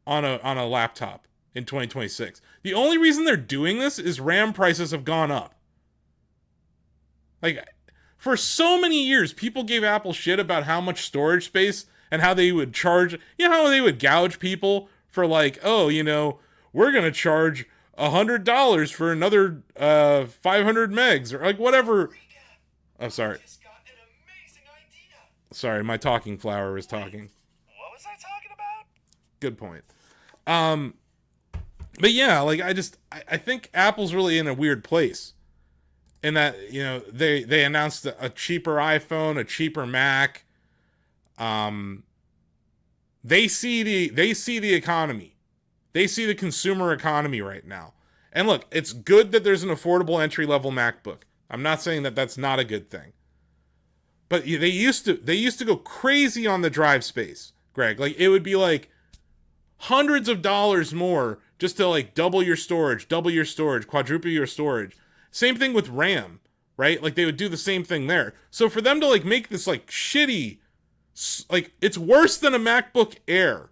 on a laptop in 2026? The only reason they're doing this is RAM prices have gone up. Like, for so many years, people gave Apple shit about how much storage space and how they would charge, how they would gouge people for like, oh, we're going to charge $100 for another 500 megs or like whatever. I'm sorry. Sorry, my talking flower was talking. What was I talking about? Good point. But yeah, like I think Apple's really in a weird place. In that, they announced a cheaper iPhone, a cheaper Mac. They see the economy. They see the consumer economy right now. And look, it's good that there's an affordable entry-level MacBook. I'm not saying that that's not a good thing. But they used to go crazy on the drive space, Greg. Like, it would be like hundreds of dollars more just to like double your storage, quadruple your storage. Same thing with RAM, right? Like, they would do the same thing there. So for them to like make this like shitty, like, it's worse than a MacBook Air.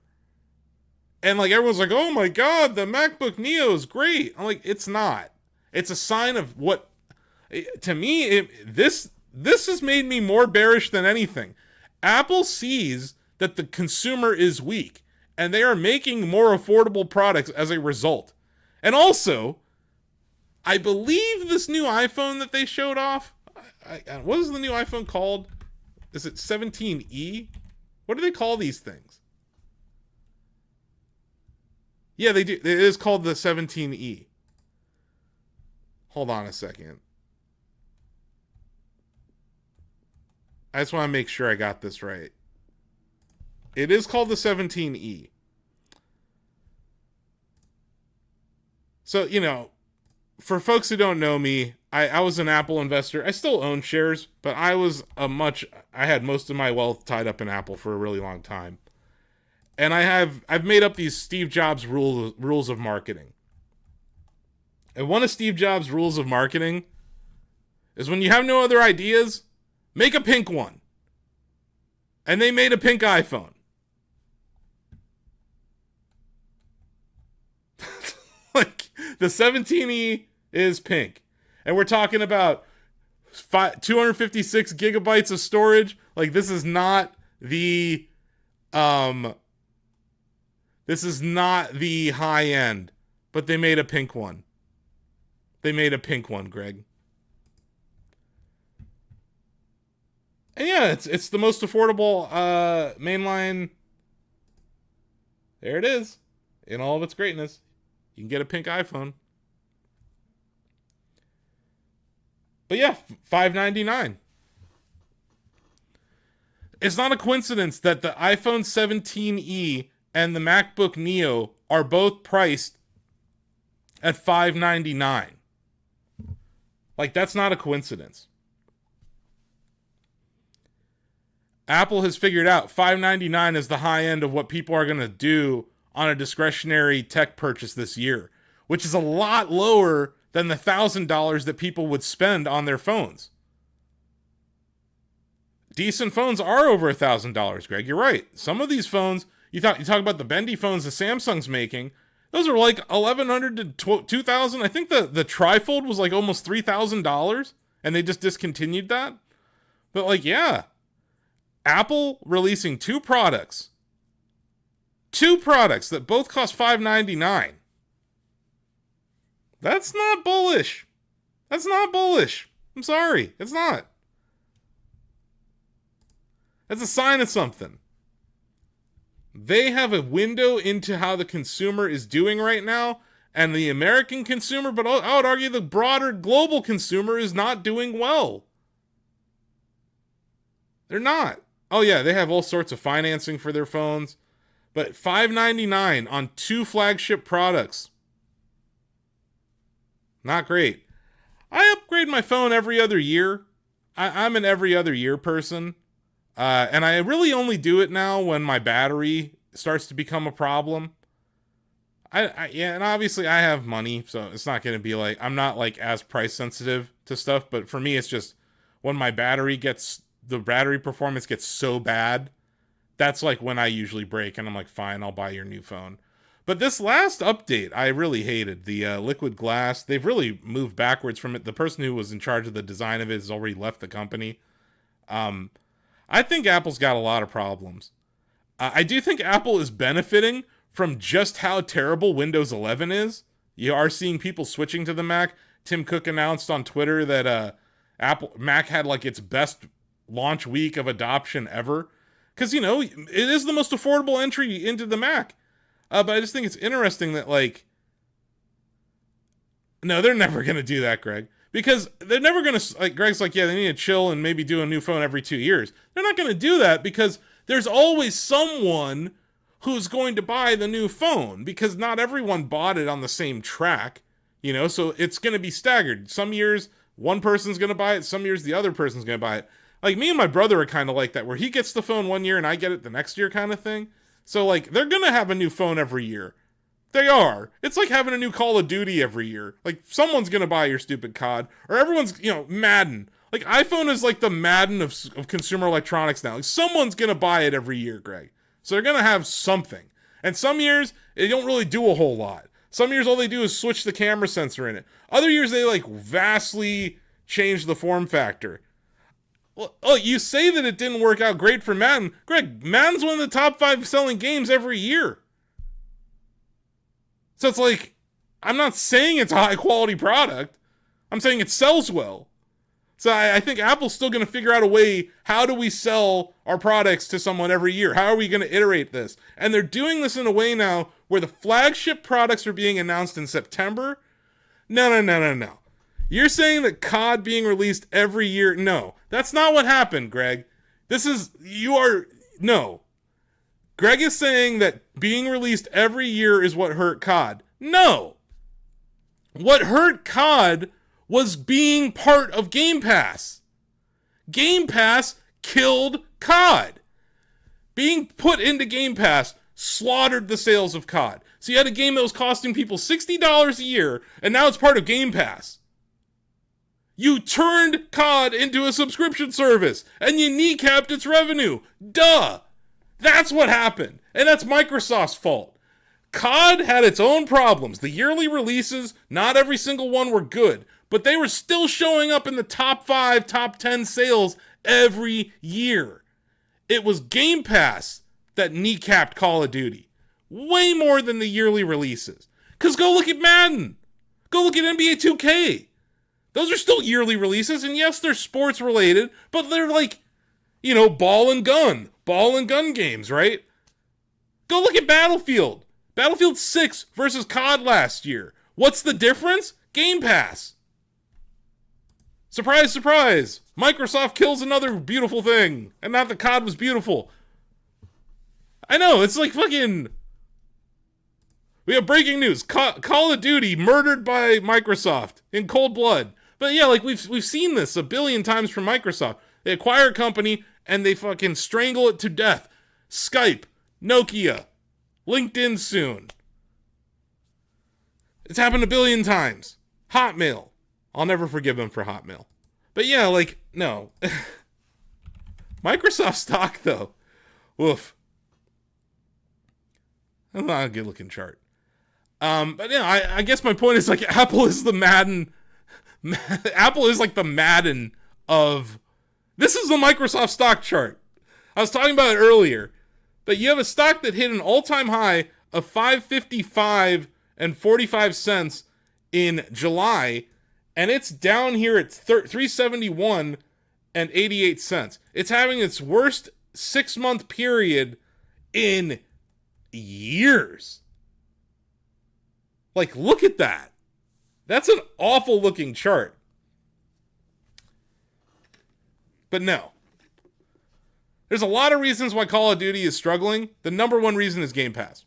And like, everyone's like, oh my God, the MacBook Neo is great. I'm like, it's not. It's a sign of what, to me, this has made me more bearish than anything. Apple sees that the consumer is weak, and they are making more affordable products as a result. And also, I believe this new iPhone that they showed off, what is the new iPhone called? Is it 17E? What do they call these things? Yeah, they do. It is called the 17E. Hold on a second. I just want to make sure I got this right. It is called the 17E. So, for folks who don't know me, I was an Apple investor. I still own shares, but I had most of my wealth tied up in Apple for a really long time. And I've made up these Steve Jobs rules of marketing. And one of Steve Jobs' rules of marketing is when you have no other ideas, make a pink one. And they made a pink iPhone. Like, the 17E is pink. And we're talking about 256 gigabytes of storage. Like, this is not the high end, but they made a pink one. They made a pink one, Greg. And yeah, it's the most affordable mainline. There it is, in all of its greatness. You can get a pink iPhone. But yeah, $599. It's not a coincidence that the iPhone 17e and the MacBook Neo are both priced at $599. Like, that's not a coincidence. Apple has figured out $599 is the high end of what people are going to do on a discretionary tech purchase this year, which is a lot lower than the $1,000 that people would spend on their phones. Decent phones are over $1,000, Greg. You're right. Some of these phones, you talk about the bendy phones that Samsung's making, those are like $1,100 to $2,000. I think the trifold was like almost $3,000, and they just discontinued that. But like, yeah, Apple releasing two products that both cost $599. That's not bullish. That's not bullish. I'm sorry. It's not. That's a sign of something. They have a window into how the consumer is doing right now, and the American consumer, but I would argue the broader global consumer, is not doing well. They're not. Oh yeah, they have all sorts of financing for their phones, but $599 on two flagship products. Not great. I upgrade my phone every other year. I'm an every other year person. And I really only do it now when my battery starts to become a problem. Yeah, and obviously I have money, so it's not going to be like, I'm not like as price sensitive to stuff, but for me it's just when the battery performance gets so bad, that's like when I usually break and I'm like, fine, I'll buy your new phone. But this last update, I really hated. The liquid glass, they've really moved backwards from it. The person who was in charge of the design of it has already left the company. I think Apple's got a lot of problems. I do think Apple is benefiting from just how terrible Windows 11 is. You are seeing people switching to the Mac. Tim Cook announced on Twitter that Mac had like its best launch week of adoption ever. Because, you know, it is the most affordable entry into the Mac. But I just think it's interesting that, like, no, they're never going to do that, Greg. Because they're never going to, like, Greg's like, yeah, they need to chill and maybe do a new phone every 2 years. They're not going to do that because there's always someone who's going to buy the new phone because not everyone bought it on the same track, you know, so it's going to be staggered. Some years, one person's going to buy it. Some years, the other person's going to buy it. Like, me and my brother are kind of like that, where he gets the phone one year and I get it the next year kind of thing. So, like, they're going to have a new phone every year. They are. It's like having a new Call of Duty every year. Like, someone's going to buy your stupid COD. Or everyone's, you know, Madden. Like, iPhone is like the Madden of consumer electronics now. Like, someone's going to buy it every year, Greg. So they're going to have something. And some years, they don't really do a whole lot. Some years, all they do is switch the camera sensor in it. Other years, they, like, vastly change the form factor. Well, oh, you say that it didn't work out great for Madden. Greg, Madden's one of the top 5 selling games every year. So it's like, I'm not saying it's a high quality product. I'm saying it sells well. So I think Apple's still going to figure out a way, how do we sell our products to someone every year? How are we going to iterate this? And they're doing this in a way now where the flagship products are being announced in September. No. You're saying that COD being released every year? No, that's not what happened, Greg. No. Greg is saying that being released every year is what hurt COD. No. What hurt COD was being part of Game Pass. Game Pass killed COD. Being put into Game Pass slaughtered the sales of COD. So you had a game that was costing people $60 a year, and now it's part of Game Pass. You turned COD into a subscription service, and you kneecapped its revenue. Duh! That's what happened, and that's Microsoft's fault. COD had its own problems. The yearly releases, not every single one were good, but they were still showing up in the top 5, top 10 sales every year. It was Game Pass that kneecapped Call of Duty. Way more than the yearly releases. Because go look at Madden. Go look at NBA 2K. Those are still yearly releases, and yes, they're sports related, but they're like, ball and gun games, right? Go look at Battlefield. Battlefield 6 versus COD last year. What's the difference? Game Pass. Surprise, surprise. Microsoft kills another beautiful thing. And not that COD was beautiful. I know, it's like fucking... We have breaking news. Call of Duty murdered by Microsoft in cold blood. But yeah, like we've seen this a billion times from Microsoft. They acquire a company and they fucking strangle it to death. Skype, Nokia, LinkedIn soon. It's happened a billion times. Hotmail. I'll never forgive them for Hotmail. But yeah, like, no. Microsoft stock, though. Woof. That's not a good looking chart. But yeah, I guess my point is, like, Apple is the Madden. Apple is like the Madden of... This is the Microsoft stock chart. I was talking about it earlier. But you have a stock that hit an all-time high of $5.55 and 45 cents in July, and it's down here at $3.71 and 88 cents. It's having its worst 6-month period in years. Like, look at that. That's an awful looking chart. But no. There's a lot of reasons why Call of Duty is struggling. The number one reason is Game Pass.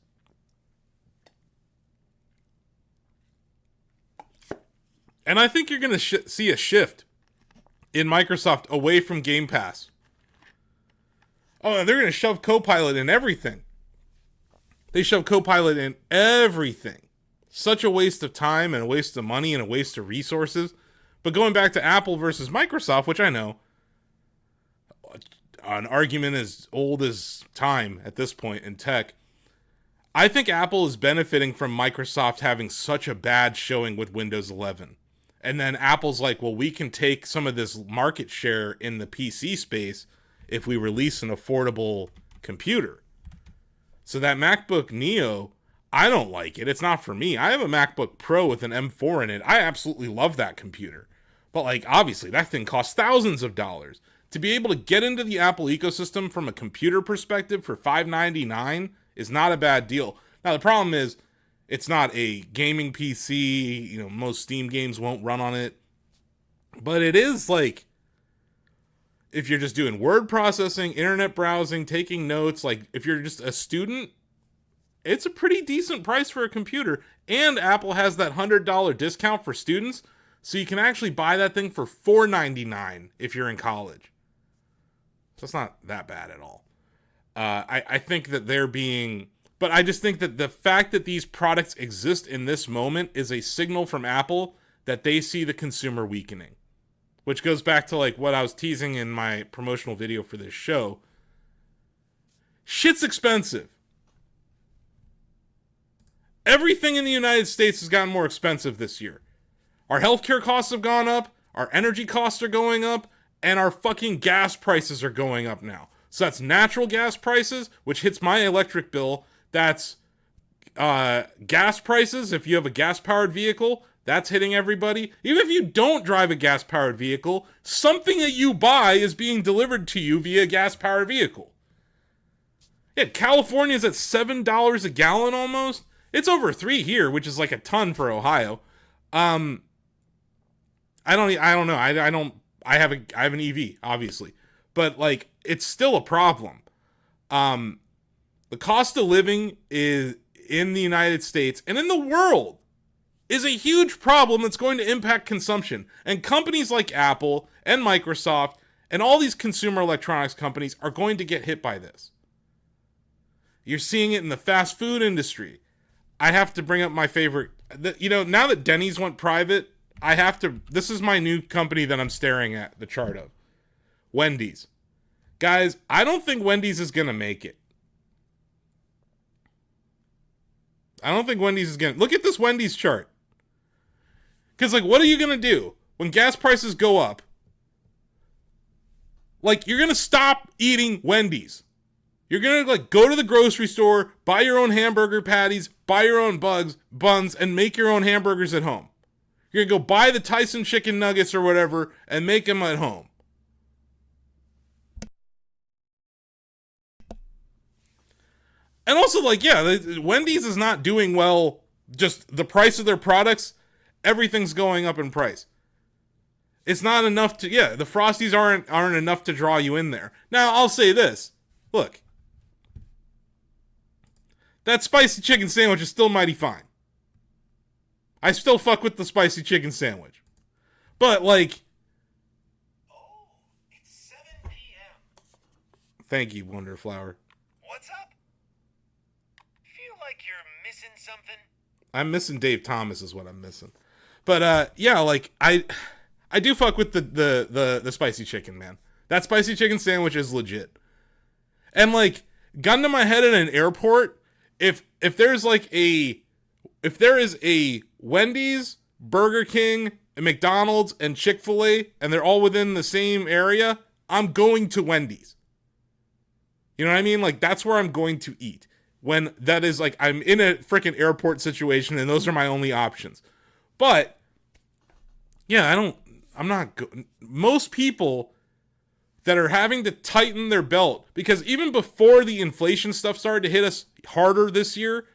And I think you're going to see a shift in Microsoft away from Game Pass. Oh, they're going to shove Copilot in everything. They shove Copilot in everything. Such a waste of time and a waste of money and a waste of resources. But going back to Apple versus Microsoft, which I know, an argument as old as time at this point in tech, I think Apple is benefiting from Microsoft having such a bad showing with Windows 11. And then Apple's like, well, we can take some of this market share in the PC space if we release an affordable computer. So that MacBook Neo, I don't like it. It's not for me. I have a MacBook Pro with an M4 in it. I absolutely love that computer. But like, obviously, that thing costs thousands of dollars. To be able to get into the Apple ecosystem from a computer perspective for $599 is not a bad deal. Now, the problem is, it's not a gaming PC. Most Steam games won't run on it. But it is like, if you're just doing word processing, internet browsing, taking notes, like if you're just a student, it's a pretty decent price for a computer. And Apple has that $100 discount for students. So you can actually buy that thing for $499 if you're in college. So it's not that bad at all. I think that they're being... But I just think that the fact that these products exist in this moment is a signal from Apple that they see the consumer weakening. Which goes back to like what I was teasing in my promotional video for this show. Shit's expensive. Everything in the United States has gotten more expensive this year. Our healthcare costs have gone up, our energy costs are going up, and our fucking gas prices are going up now. So that's natural gas prices, which hits my electric bill. That's gas prices. If you have a gas-powered vehicle, that's hitting everybody. Even if you don't drive a gas-powered vehicle, something that you buy is being delivered to you via gas-powered vehicle. Yeah, California's at $7 a gallon almost. It's over $3 here, which is like a ton for Ohio. I don't know. I have an EV, obviously, but like it's still a problem. The cost of living is in the United States and in the world is a huge problem that's going to impact consumption. And companies like Apple and Microsoft and all these consumer electronics companies are going to get hit by this. You're seeing it in the fast food industry. I have to bring up my favorite. Now that Denny's went private, I have to. This is my new company that I'm staring at the chart of. Wendy's. Guys, I don't think Wendy's is going to make it. I don't think Wendy's is going to. Look at this Wendy's chart. Because, like, what are you going to do when gas prices go up? Like, you're going to stop eating Wendy's. You're going to, like, go to the grocery store, buy your own hamburger patties, buy your own buns, and make your own hamburgers at home. You're going to go buy the Tyson chicken nuggets or whatever and make them at home. And also, like, yeah, Wendy's is not doing well. Just the price of their products, everything's going up in price. It's not enough to, yeah, the Frosties aren't enough to draw you in there. Now, I'll say this. Look, that spicy chicken sandwich is still mighty fine. I still fuck with the spicy chicken sandwich. But, like, Oh, it's 7 p.m. thank you, Wonderflower. What's up? Feel like you're missing something? I'm missing Dave Thomas is what I'm missing. But yeah, like I do fuck with the spicy chicken, man. That spicy chicken sandwich is legit. And like gun to my head in an airport, if there is a Wendy's, Burger King, and McDonald's and Chick-fil-A and they're all within the same area, I'm going to Wendy's. You know what I mean? Like that's where I'm going to eat. When that is like I'm in a freaking airport situation and those are my only options. But yeah, most people that are having to tighten their belt because even before the inflation stuff started to hit us harder this year,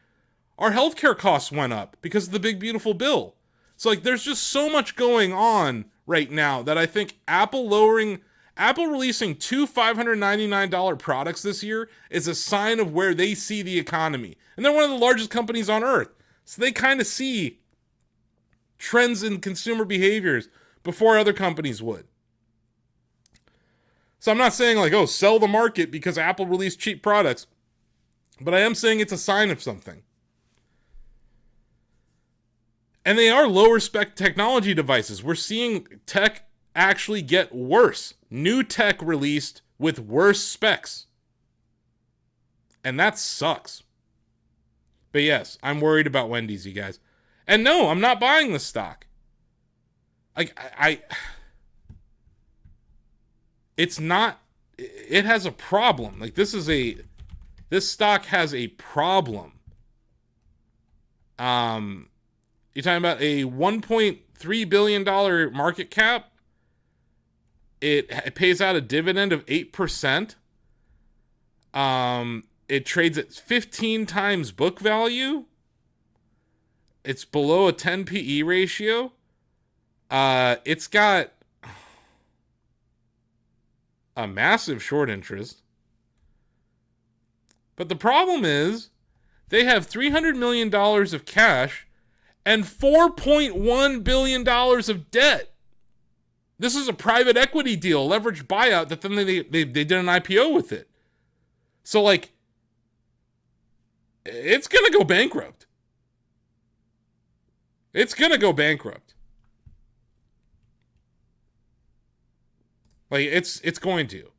our healthcare costs went up because of the big beautiful bill. So like there's just so much going on right now that I think Apple releasing two $599 products this year is a sign of where they see the economy. And they're one of the largest companies on earth. So they kind of see trends in consumer behaviors before other companies would. So I'm not saying like, oh, sell the market because Apple released cheap products. But I am saying it's a sign of something. And they are lower spec technology devices. We're seeing tech actually get worse. New tech released with worse specs. And that sucks. But yes, I'm worried about Wendy's, you guys. And no, I'm not buying the stock. Like, it's not, it has a problem. Like, this stock has a problem. You're talking about a $1.3 billion market cap. It pays out a dividend of 8%. It trades at 15 times book value. It's below a 10 PE ratio. It's got a massive short interest. But the problem is they have $300 million of cash and $4.1 billion of debt. This is a private equity deal, leveraged buyout, that then they did an IPO with it. So, like, it's going to go bankrupt. It's going to go bankrupt. Like, it's going to.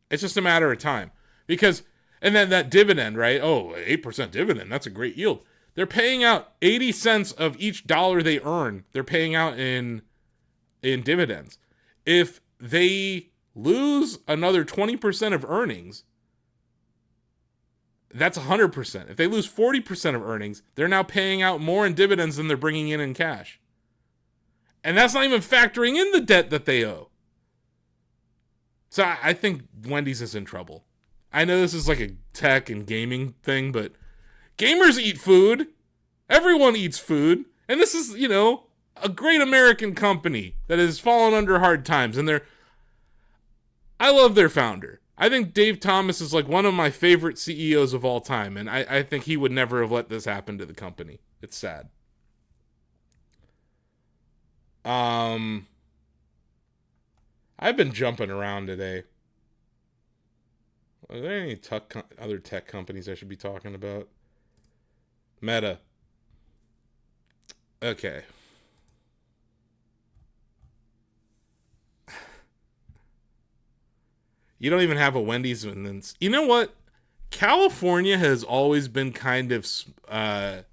It's just a matter of time. Because, and then that dividend, right? Oh, 8% dividend, that's a great yield. They're paying out 80 cents of each dollar they earn. They're paying out in dividends. If they lose another 20% of earnings, that's 100%. If they lose 40% of earnings, they're now paying out more in dividends than they're bringing in cash. And that's not even factoring in the debt that they owe. So I think Wendy's is in trouble. I know this is like a tech and gaming thing, but gamers eat food. Everyone eats food. And this is, a great American company that has fallen under hard times. And I love their founder. I think Dave Thomas is like one of my favorite CEOs of all time. And I think he would never have let this happen to the company. It's sad. I've been jumping around today. Are there any other tech companies I should be talking about? Meta. Okay. You don't even have a Wendy's in this. You know what? California has always been kind of a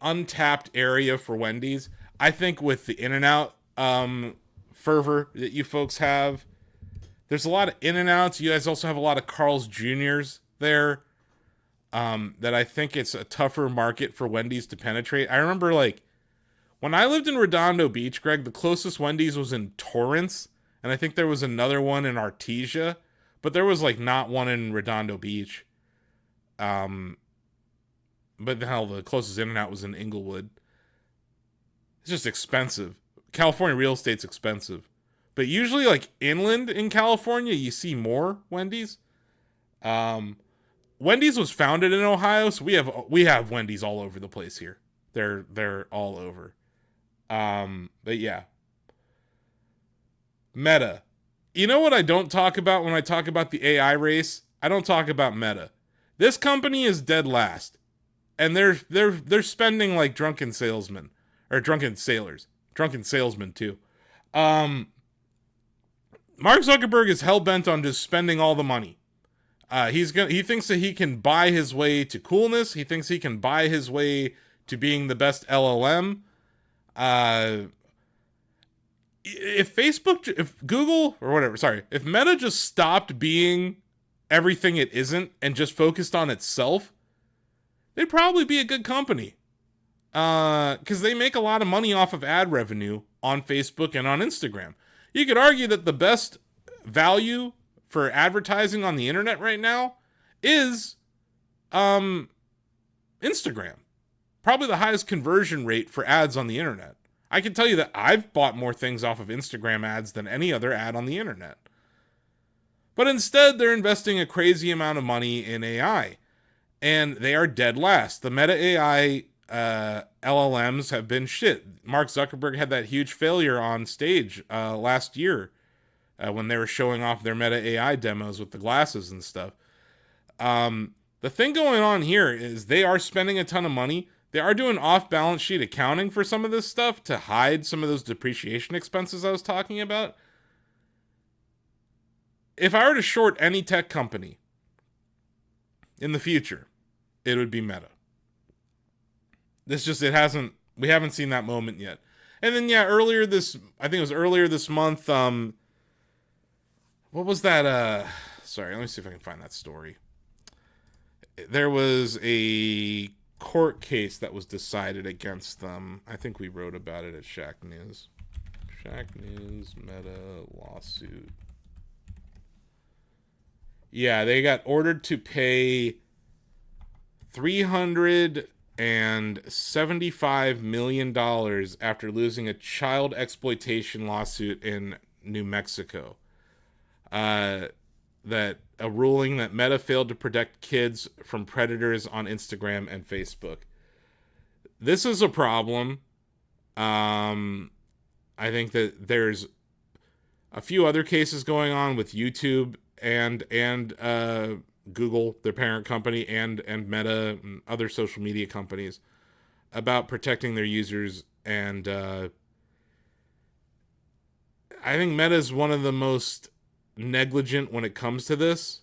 untapped area for Wendy's. I think with the In-N-Out fervor that you folks have, there's a lot of In-N-Outs. You guys also have a lot of Carl's Juniors there. That I think it's a tougher market for Wendy's to penetrate. I remember like when I lived in Redondo Beach, Greg, the closest Wendy's was in Torrance, and I think there was another one in Artesia, but there was like not one in Redondo Beach. Um, but hell, the closest In-N-Out was in Inglewood. It's just expensive. California real estate's expensive, but usually like inland in California, you see more Wendy's. Um, Wendy's was founded in Ohio, so we have Wendy's all over the place here. They're all over. But yeah, Meta. You know what I don't talk about when I talk about the AI race? I don't talk about Meta. This company is dead last, and they're spending like drunken salesmen or drunken sailors, drunken salesmen too. Um, Mark Zuckerberg is hell bent on just spending all the money. He thinks that he can buy his way to coolness. He thinks he can buy his way to being the best LLM. Uh, if Google or whatever, sorry, if Meta just stopped being everything it isn't and just focused on itself, they'd probably be a good company. Because they make a lot of money off of ad revenue on Facebook and on Instagram. You could argue that the best value for advertising on the internet right now is Instagram. Probably the highest conversion rate for ads on the internet. I can tell you that I've bought more things off of Instagram ads than any other ad on the internet. But instead, they're investing a crazy amount of money in AI. And they are dead last. The Meta AI LLMs have been shit. Mark Zuckerberg had that huge failure on stage last year when they were showing off their Meta AI demos with the glasses and stuff. The thing going on here is they are spending a ton of money. They are doing off-balance sheet accounting for some of this stuff to hide some of those depreciation expenses I was talking about. If I were to short any tech company in the future, it would be Meta. We haven't seen that moment yet. And then yeah, I think it was earlier this month, what was that sorry, let me see if I can find that story. There was a court case that was decided against them. I think we wrote about it at Shack News. Shack News Meta lawsuit. Yeah, they got ordered to pay $375 million after losing a child exploitation lawsuit in New Mexico. That a ruling that Meta failed to protect kids from predators on Instagram and Facebook. This is a problem. I think that there's a few other cases going on with YouTube and Google, their parent company, and Meta and other social media companies about protecting their users. And I think Meta is one of the most negligent when it comes to this.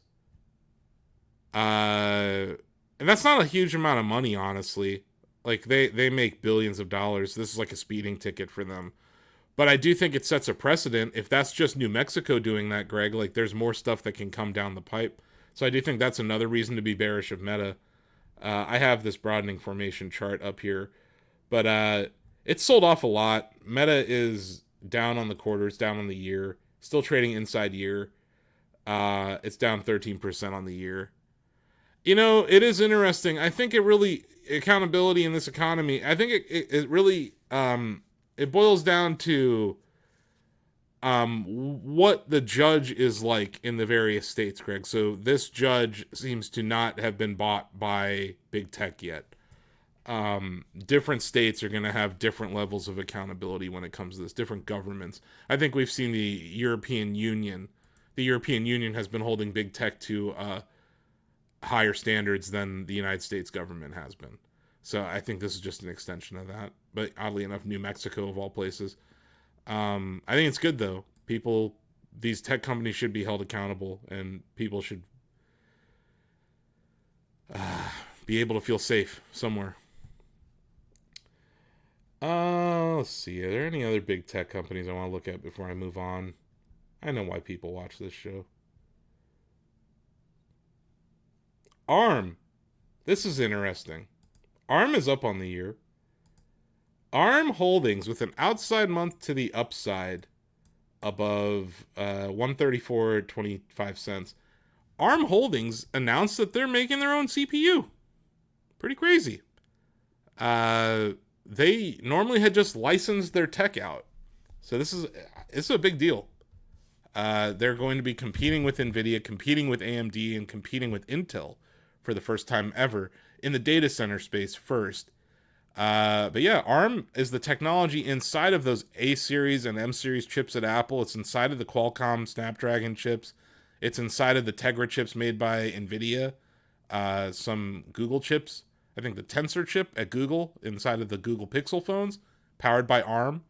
And that's not a huge amount of money, honestly. Like they make billions of dollars. This is like a speeding ticket for them. But I do think it sets a precedent. If that's just New Mexico doing that, Greg, like there's more stuff that can come down the pipe. So I do think that's another reason to be bearish of Meta. I have this broadening formation chart up here, but it's sold off a lot. Meta is down on the quarter, it's down on the year, still trading inside year. It's down 13% on the year. You know, it is interesting. I think it really, accountability in this economy, I think it really, it boils down to what the judge is like in the various states, Greg. So this judge seems to not have been bought by big tech yet. Different states are going to have different levels of accountability when it comes to this, different governments. I think we've seen the European Union the European Union has been holding big tech to higher standards than the United States government has been. So I think this is just an extension of that. But oddly enough, New Mexico of all places. I think it's good though. These tech companies should be held accountable, and people should be able to feel safe somewhere. Let's see. Are there any other big tech companies I want to look at before I move on? I know why people watch this show. ARM. This is interesting. ARM is up on the year. ARM Holdings with an outside month to the upside above 134.25 cents. ARM Holdings announced that they're making their own CPU. Pretty crazy. They normally had just licensed their tech out. So this is a big deal. They're going to be competing with NVIDIA, competing with AMD, and competing with Intel for the first time ever in the data center space first. But yeah, ARM is the technology inside of those A series and M series chips at Apple. It's inside of the Qualcomm Snapdragon chips. It's inside of the Tegra chips made by NVIDIA. Some Google chips. I think the Tensor chip at Google inside of the Google Pixel phones, powered by ARM.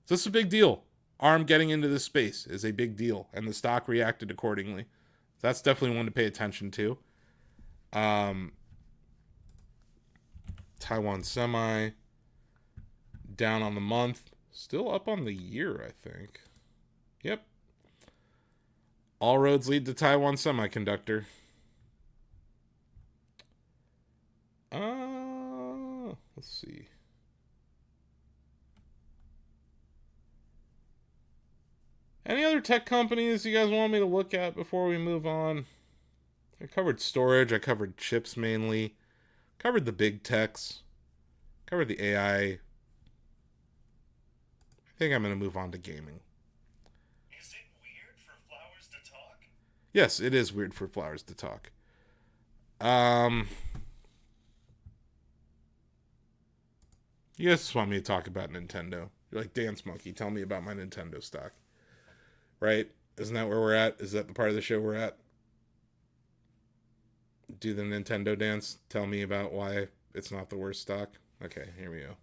So this is a big deal. ARM getting into this space is a big deal, and the stock reacted accordingly. That's definitely one to pay attention to. Taiwan Semi down on the month, still up on the year, I think. Yep. All roads lead to Taiwan Semiconductor. Let's see. Any other tech companies you guys want me to look at before we move on? I covered storage. I covered chips mainly. Covered the big techs. Covered the AI. I think I'm going to move on to gaming. Is it weird for flowers to talk? Yes, it is weird for flowers to talk. You guys just want me to talk about Nintendo. You're like, Dance Monkey, tell me about my Nintendo stock. Right? Isn't that where we're at? Is that the part of the show we're at? Do the Nintendo dance. Tell me about why it's not the worst stock. Okay, here we go.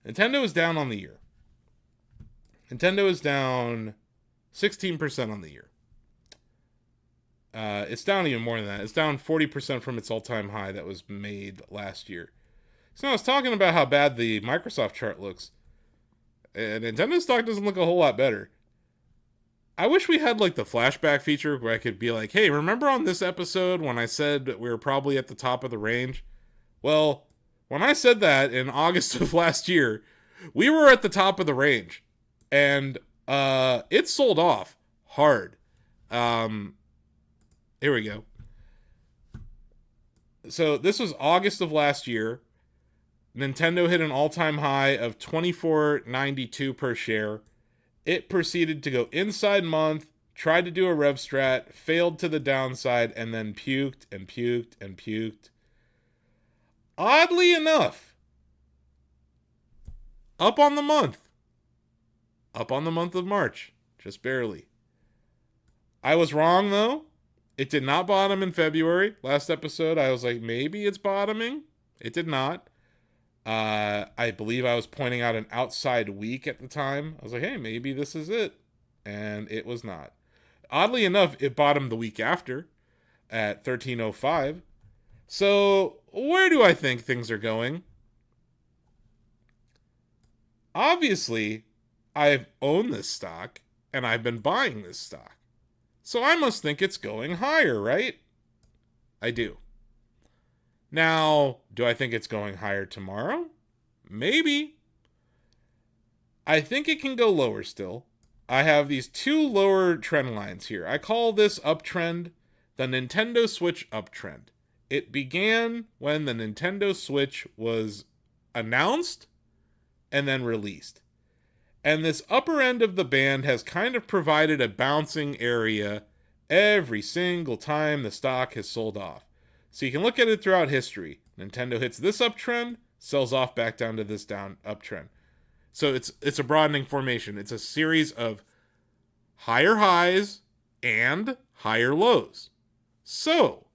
Nintendo is down on the year. Nintendo is down 16% on the year. It's down even more than that. It's down 40% from its all-time high that was made last year. So I was talking about how bad the Microsoft chart looks. And Nintendo stock doesn't look a whole lot better. I wish we had like the flashback feature where I could be like, hey, remember on this episode when I said that we were probably at the top of the range? Well, when I said that in August of last year, we were at the top of the range. And it sold off hard. Here we go. So this was August of last year. Nintendo hit an all-time high of $24.92 per share. It proceeded to go inside month, tried to do a rev strat, failed to the downside, and then puked and puked and puked. Oddly enough, up on the month. Up on the month of March. Just barely. I was wrong, though. It did not bottom in February. Last episode, I was like, maybe it's bottoming. It did not. I believe I was pointing out an outside week at the time. I was like, hey, maybe this is it. And it was not. Oddly enough, it bottomed the week after at 13.05. So where do I think things are going? Obviously, I've owned this stock and I've been buying this stock. So I must think it's going higher, right? I do. Now, do I think it's going higher tomorrow? Maybe. I think it can go lower still. I have these two lower trend lines here. I call this uptrend the Nintendo Switch uptrend. It began when the Nintendo Switch was announced and then released. And this upper end of the band has kind of provided a bouncing area every single time the stock has sold off. So you can look at it throughout history. Nintendo hits this uptrend, sells off back down to this down uptrend. So it's a broadening formation. It's a series of higher highs and higher lows. So,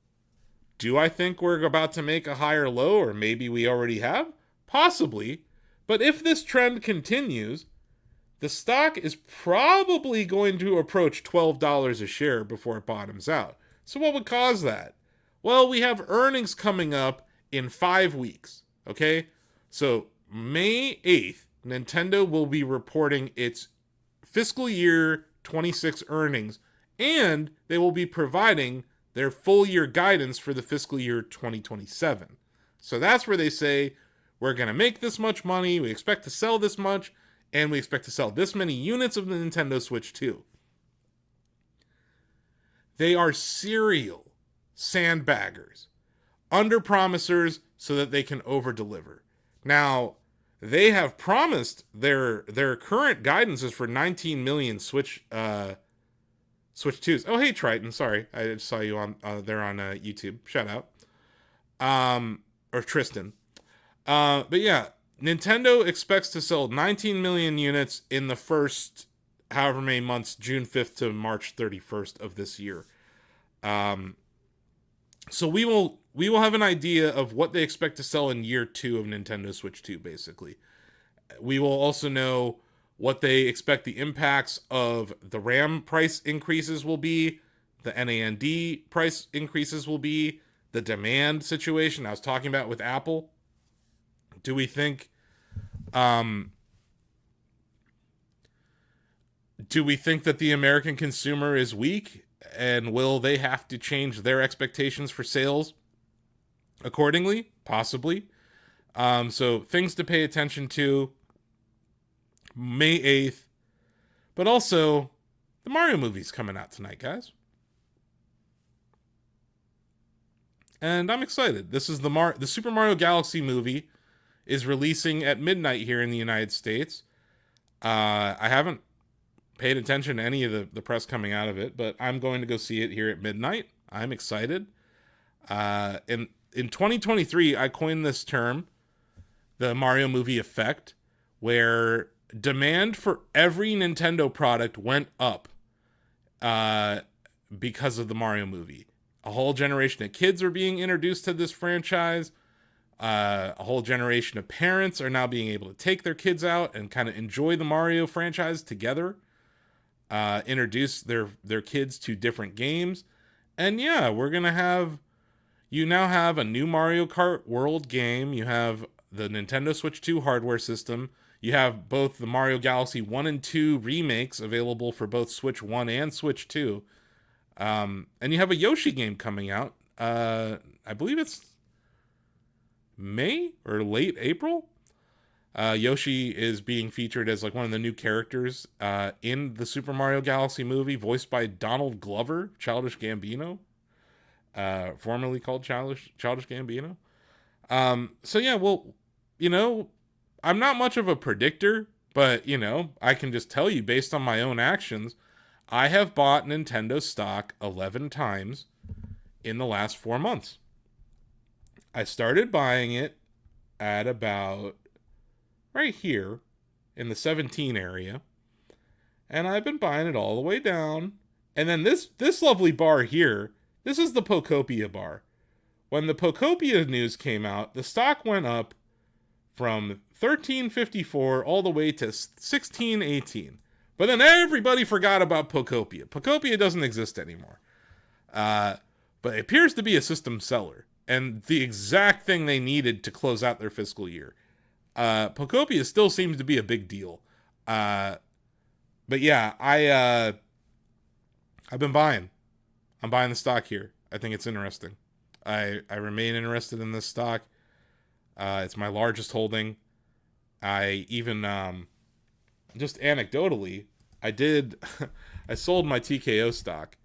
do I think we're about to make a higher low, or maybe we already have? Possibly. But if this trend continues, the stock is probably going to approach $12 a share before it bottoms out. So, what would cause that? Well, we have earnings coming up in 5 weeks. Okay? So, May 8th, Nintendo will be reporting its fiscal year 26 earnings, and they will be providing their full year guidance for the fiscal year 2027. So that's where they say, we're going to make this much money, we expect to sell this much, and we expect to sell this many units of the Nintendo Switch 2. They are serial sandbaggers, under-promisers so that they can over-deliver. Now, they have promised their current guidance is for 19 million Switch 2s. Oh, hey Triton, sorry, I just saw you on there on YouTube. Shout out, or Tristan. But yeah, Nintendo expects to sell 19 million units in the first however many months, June 5th to March 31st of this year. So we will have an idea of what they expect to sell in year 2 of Nintendo Switch 2, basically. We will also know what they expect the impacts of the RAM price increases will be, the NAND price increases will be, the demand situation I was talking about with Apple. Do we think that the American consumer is weak, and will they have to change their expectations for sales accordingly? Possibly. So things to pay attention to. May 8th. But also, the Mario movie's coming out tonight, guys. And I'm excited. This is the Super Mario Galaxy movie is releasing at midnight here in the United States. I haven't paid attention to any of the press coming out of it, but I'm going to go see it here at midnight. I'm excited. In 2023, I coined this term, the Mario movie effect, where demand for every Nintendo product went up because of the Mario movie. A whole generation of kids are being introduced to this franchise. A whole generation of parents are now being able to take their kids out and kind of enjoy the Mario franchise together. Introduce their kids to different games. And yeah, you now have a new Mario Kart World game. You have the Nintendo Switch 2 hardware system. You have both the Mario Galaxy 1 and 2 remakes available for both Switch 1 and Switch 2. And you have a Yoshi game coming out. I believe it's May or late April. Yoshi is being featured as like one of the new characters in the Super Mario Galaxy movie, voiced by Donald Glover, Childish Gambino, formerly called Childish Gambino. So yeah, well, I'm not much of a predictor, but I can just tell you based on my own actions, I have bought Nintendo stock 11 times in the last 4 months. I started buying it at about right here in the 17 area, and I've been buying it all the way down. And then this lovely bar here, this is the Pocopia bar. When the Pocopia news came out, the stock went up from 1354 all the way to 1618. But then everybody forgot about Pocopia. Pocopia doesn't exist anymore. But it appears to be a system seller, and the exact thing they needed to close out their fiscal year. Pocopia still seems to be a big deal. But yeah, I've been buying. I'm buying the stock here. I think it's interesting. I remain interested in this stock. It's my largest holding. I even just anecdotally, I sold my TKO stock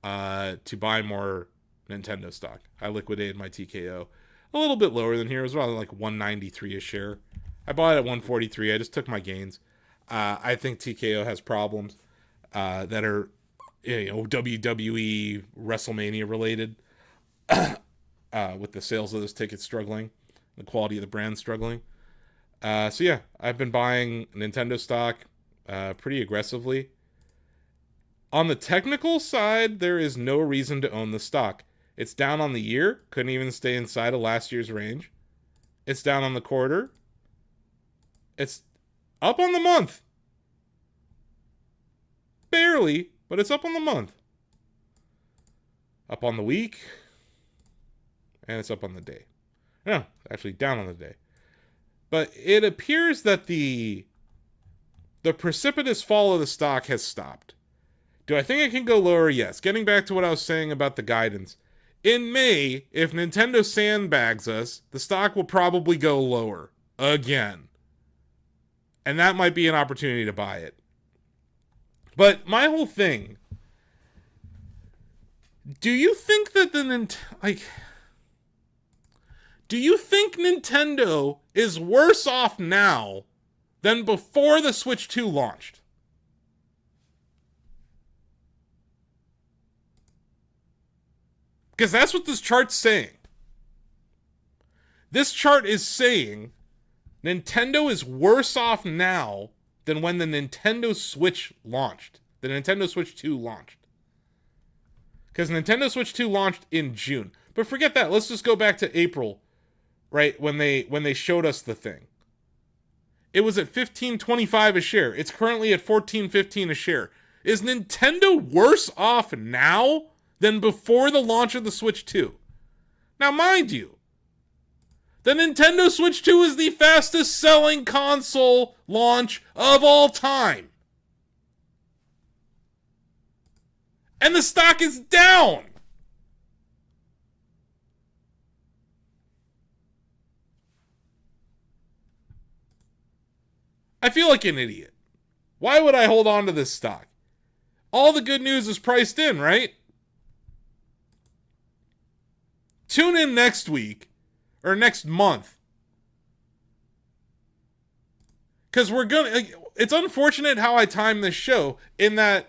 to buy more Nintendo stock. I liquidated my TKO a little bit lower than here. It was around like 193 a share. I bought it at 143. I just took my gains. I think TKO has problems that are WWE WrestleMania related, with the sales of those tickets struggling, the quality of the brand struggling. So yeah, I've been buying Nintendo stock pretty aggressively. On the technical side, there is no reason to own the stock. It's down on the year, couldn't even stay inside of last year's range. It's down on the quarter. It's up on the month. Barely, but it's up on the month. Up on the week, and it's up on the day. No, actually down on the day. But it appears that the precipitous fall of the stock has stopped. Do I think it can go lower? Yes. Getting back to what I was saying about the guidance. In May, if Nintendo sandbags us, the stock will probably go lower again. And that might be an opportunity to buy it. But my whole thing, do you think that do you think Nintendo is worse off now than before the Switch 2 launched? Because that's what this chart's saying. This chart is saying Nintendo is worse off now than when the Nintendo Switch launched. The Nintendo Switch 2 launched. Because Nintendo Switch 2 launched in June. But forget that. Let's just go back to April, right? When they showed us the thing. It was at $15.25 a share. It's currently at $14.15 a share. Is Nintendo worse off now than before the launch of the Switch 2? Now, mind you, the Nintendo Switch 2 is the fastest selling console launch of all time. And the stock is down. I feel like an idiot. Why would I hold on to this stock? All the good news is priced in, right? Tune in next week or next month. Because it's unfortunate how I time this show in that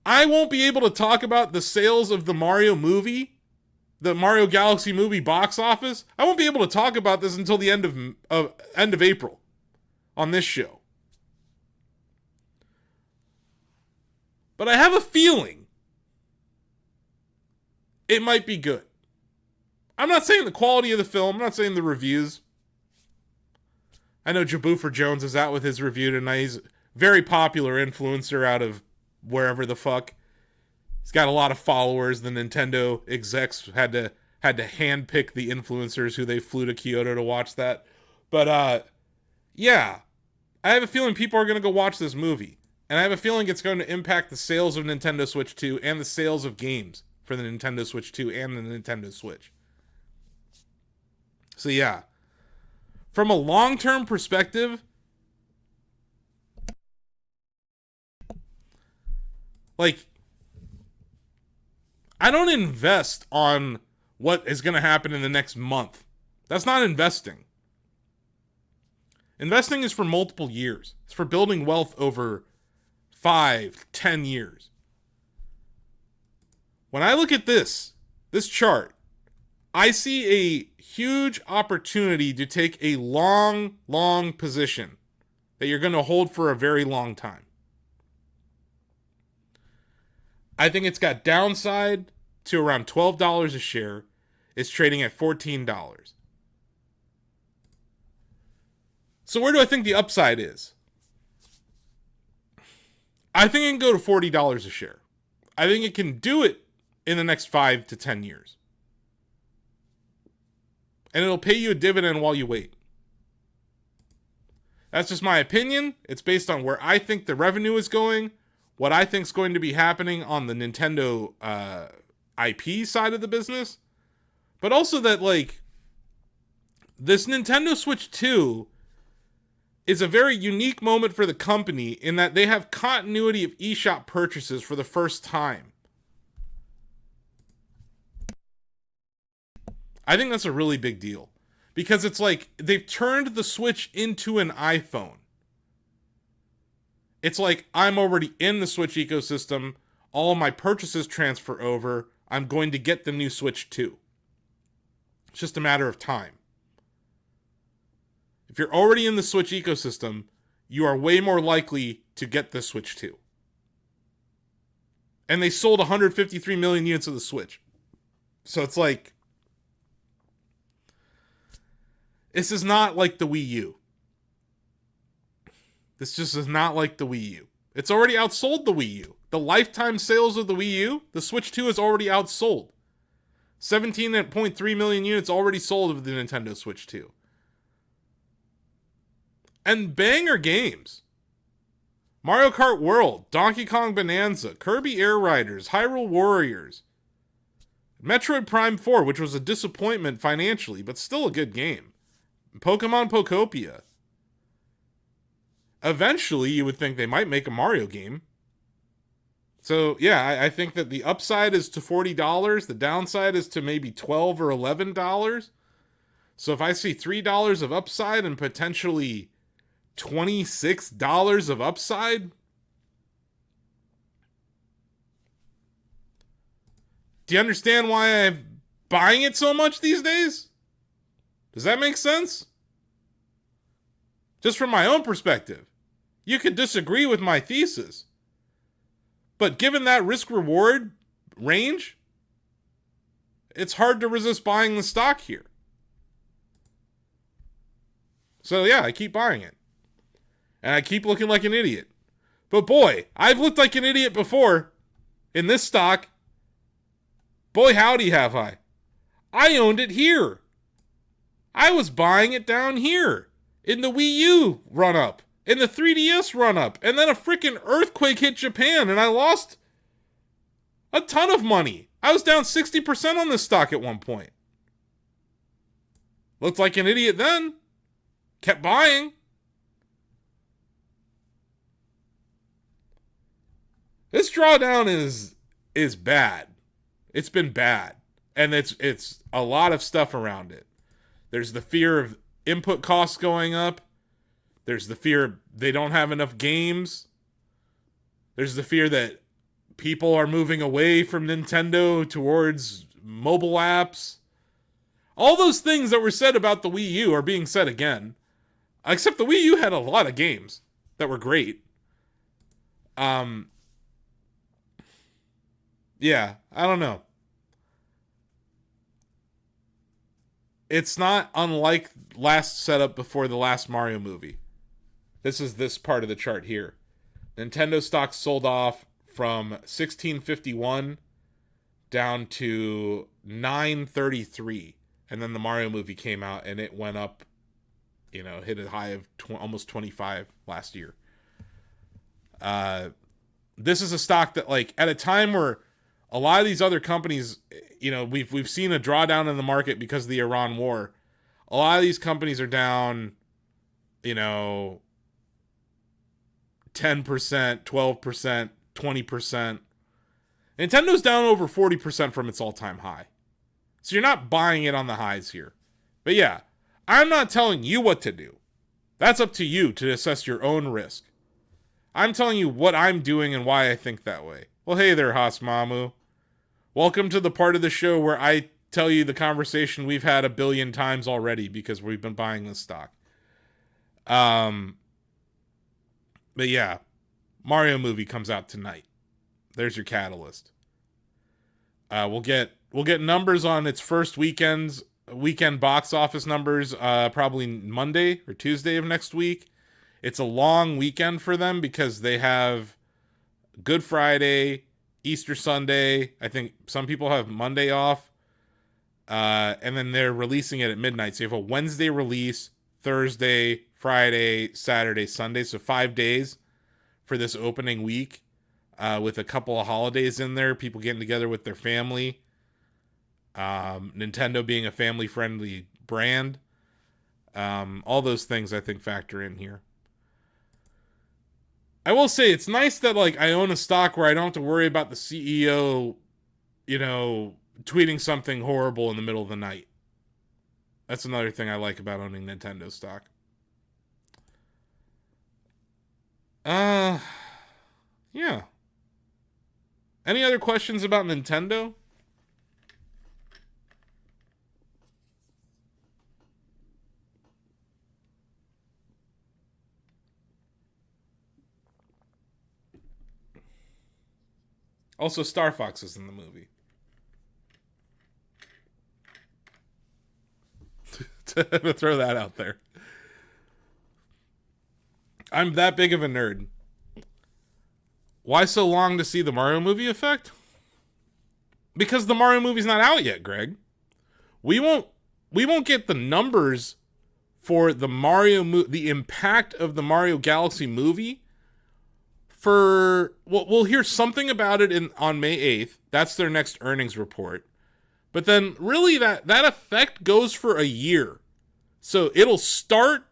I won't be able to talk about the sales of the Mario movie, the Mario Galaxy movie box office. I won't be able to talk about this until the end of April on this show. But I have a feeling it might be good. I'm not saying the quality of the film. I'm not saying the reviews. I know Jaboofer Jones is out with his review tonight. He's a very popular influencer out of wherever the fuck. He's got a lot of followers. The Nintendo execs had to handpick the influencers who they flew to Kyoto to watch that. But yeah, I have a feeling people are going to go watch this movie. And I have a feeling it's going to impact the sales of Nintendo Switch 2 and the sales of games for the Nintendo Switch 2 and the Nintendo Switch. So yeah, from a long-term perspective, like, I don't invest on what is going to happen in the next month. That's not investing. Investing is for multiple years. It's for building wealth over 5, 10 years. When I look at this chart, I see a huge opportunity to take a long position that you're going to hold for a very long time. I think it's got downside to around $12 a share. It's trading at $14. So where do I think the upside is? I think it can go to $40 a share. I think it can do it in the next 5 to 10 years. And it'll pay you a dividend while you wait. That's just my opinion. It's based on where I think the revenue is going, what I think is going to be happening on the Nintendo IP side of the business, but also that, like, this Nintendo Switch 2 is a very unique moment for the company in that they have continuity of eShop purchases for the first time. I think that's a really big deal because it's like they've turned the Switch into an iPhone. It's like I'm already in the Switch ecosystem. All of my purchases transfer over. I'm going to get the new Switch 2. It's just a matter of time. If you're already in the Switch ecosystem, you are way more likely to get the Switch 2. And they sold 153 million units of the Switch. So it's like, this is not like the Wii U. This just is not like the Wii U. It's already outsold the Wii U. The lifetime sales of the Wii U, the Switch 2 is already outsold. 17.3 million units already sold of the Nintendo Switch 2. And banger games. Mario Kart World, Donkey Kong Bonanza, Kirby Air Riders, Hyrule Warriors, Metroid Prime 4, which was a disappointment financially, but still a good game. Pokemon Pokopia. Eventually, you would think they might make a Mario game. So, yeah, I think that the upside is to $40. The downside is to maybe $12 or $11. So if I see $3 of upside and potentially $26 of upside, do you understand why I'm buying it so much these days? Does that make sense? Just from my own perspective. You could disagree with my thesis. But given that risk-reward range, it's hard to resist buying the stock here. So yeah, I keep buying it. And I keep looking like an idiot. But boy, I've looked like an idiot before in this stock. Boy, howdy have I. I owned it here. I was buying it down here in the Wii U run-up, in the 3DS run-up, and then a freaking earthquake hit Japan, and I lost a ton of money. I was down 60% on this stock at one point. Looked like an idiot then. Kept buying. This drawdown is bad. It's been bad. And it's a lot of stuff around it. There's the fear of input costs going up. There's the fear they don't have enough games. There's the fear that people are moving away from Nintendo towards mobile apps. All those things that were said about the Wii U are being said again. Except the Wii U had a lot of games that were great. Yeah, I don't know. It's not unlike last setup before the last Mario movie. This is this part of the chart here. Nintendo stock sold off from 1651 down to 933. And then the Mario movie came out and it went up, hit a high of almost 25 last year. This is a stock that, like, at a time where a lot of these other companies, we've seen a drawdown in the market because of the Iran war. A lot of these companies are down, 10%, 12%, 20%. Nintendo's down over 40% from its all-time high. So you're not buying it on the highs here. But yeah, I'm not telling you what to do. That's up to you to assess your own risk. I'm telling you what I'm doing and why I think that way. Well, hey there, Hasmamu. Welcome to the part of the show where I tell you the conversation we've had 1 billion times already because we've been buying this stock. But yeah, Mario movie comes out tonight. There's your catalyst. We'll get numbers on its first weekend box office numbers probably Monday or Tuesday of next week. It's a long weekend for them because they have Good Friday, Easter Sunday. I think some people have Monday off. And then they're releasing it at midnight. So you have a Wednesday release, Thursday, Friday, Saturday, Sunday. So 5 days for this opening week with a couple of holidays in there. People getting together with their family. Nintendo being a family-friendly brand. All those things I think factor in here. I will say it's nice that, like, I own a stock where I don't have to worry about the CEO, tweeting something horrible in the middle of the night. That's another thing I like about owning Nintendo stock. Yeah. Any other questions about Nintendo? Also, Star Fox is in the movie. To throw that out there. I'm that big of a nerd. Why so long to see the Mario movie effect? Because the Mario movie's not out yet, Greg. We won't get the numbers for the impact of the Mario Galaxy movie for we'll hear something about it on May 8th. That's their next earnings report. But then really that effect goes for a year. So it'll start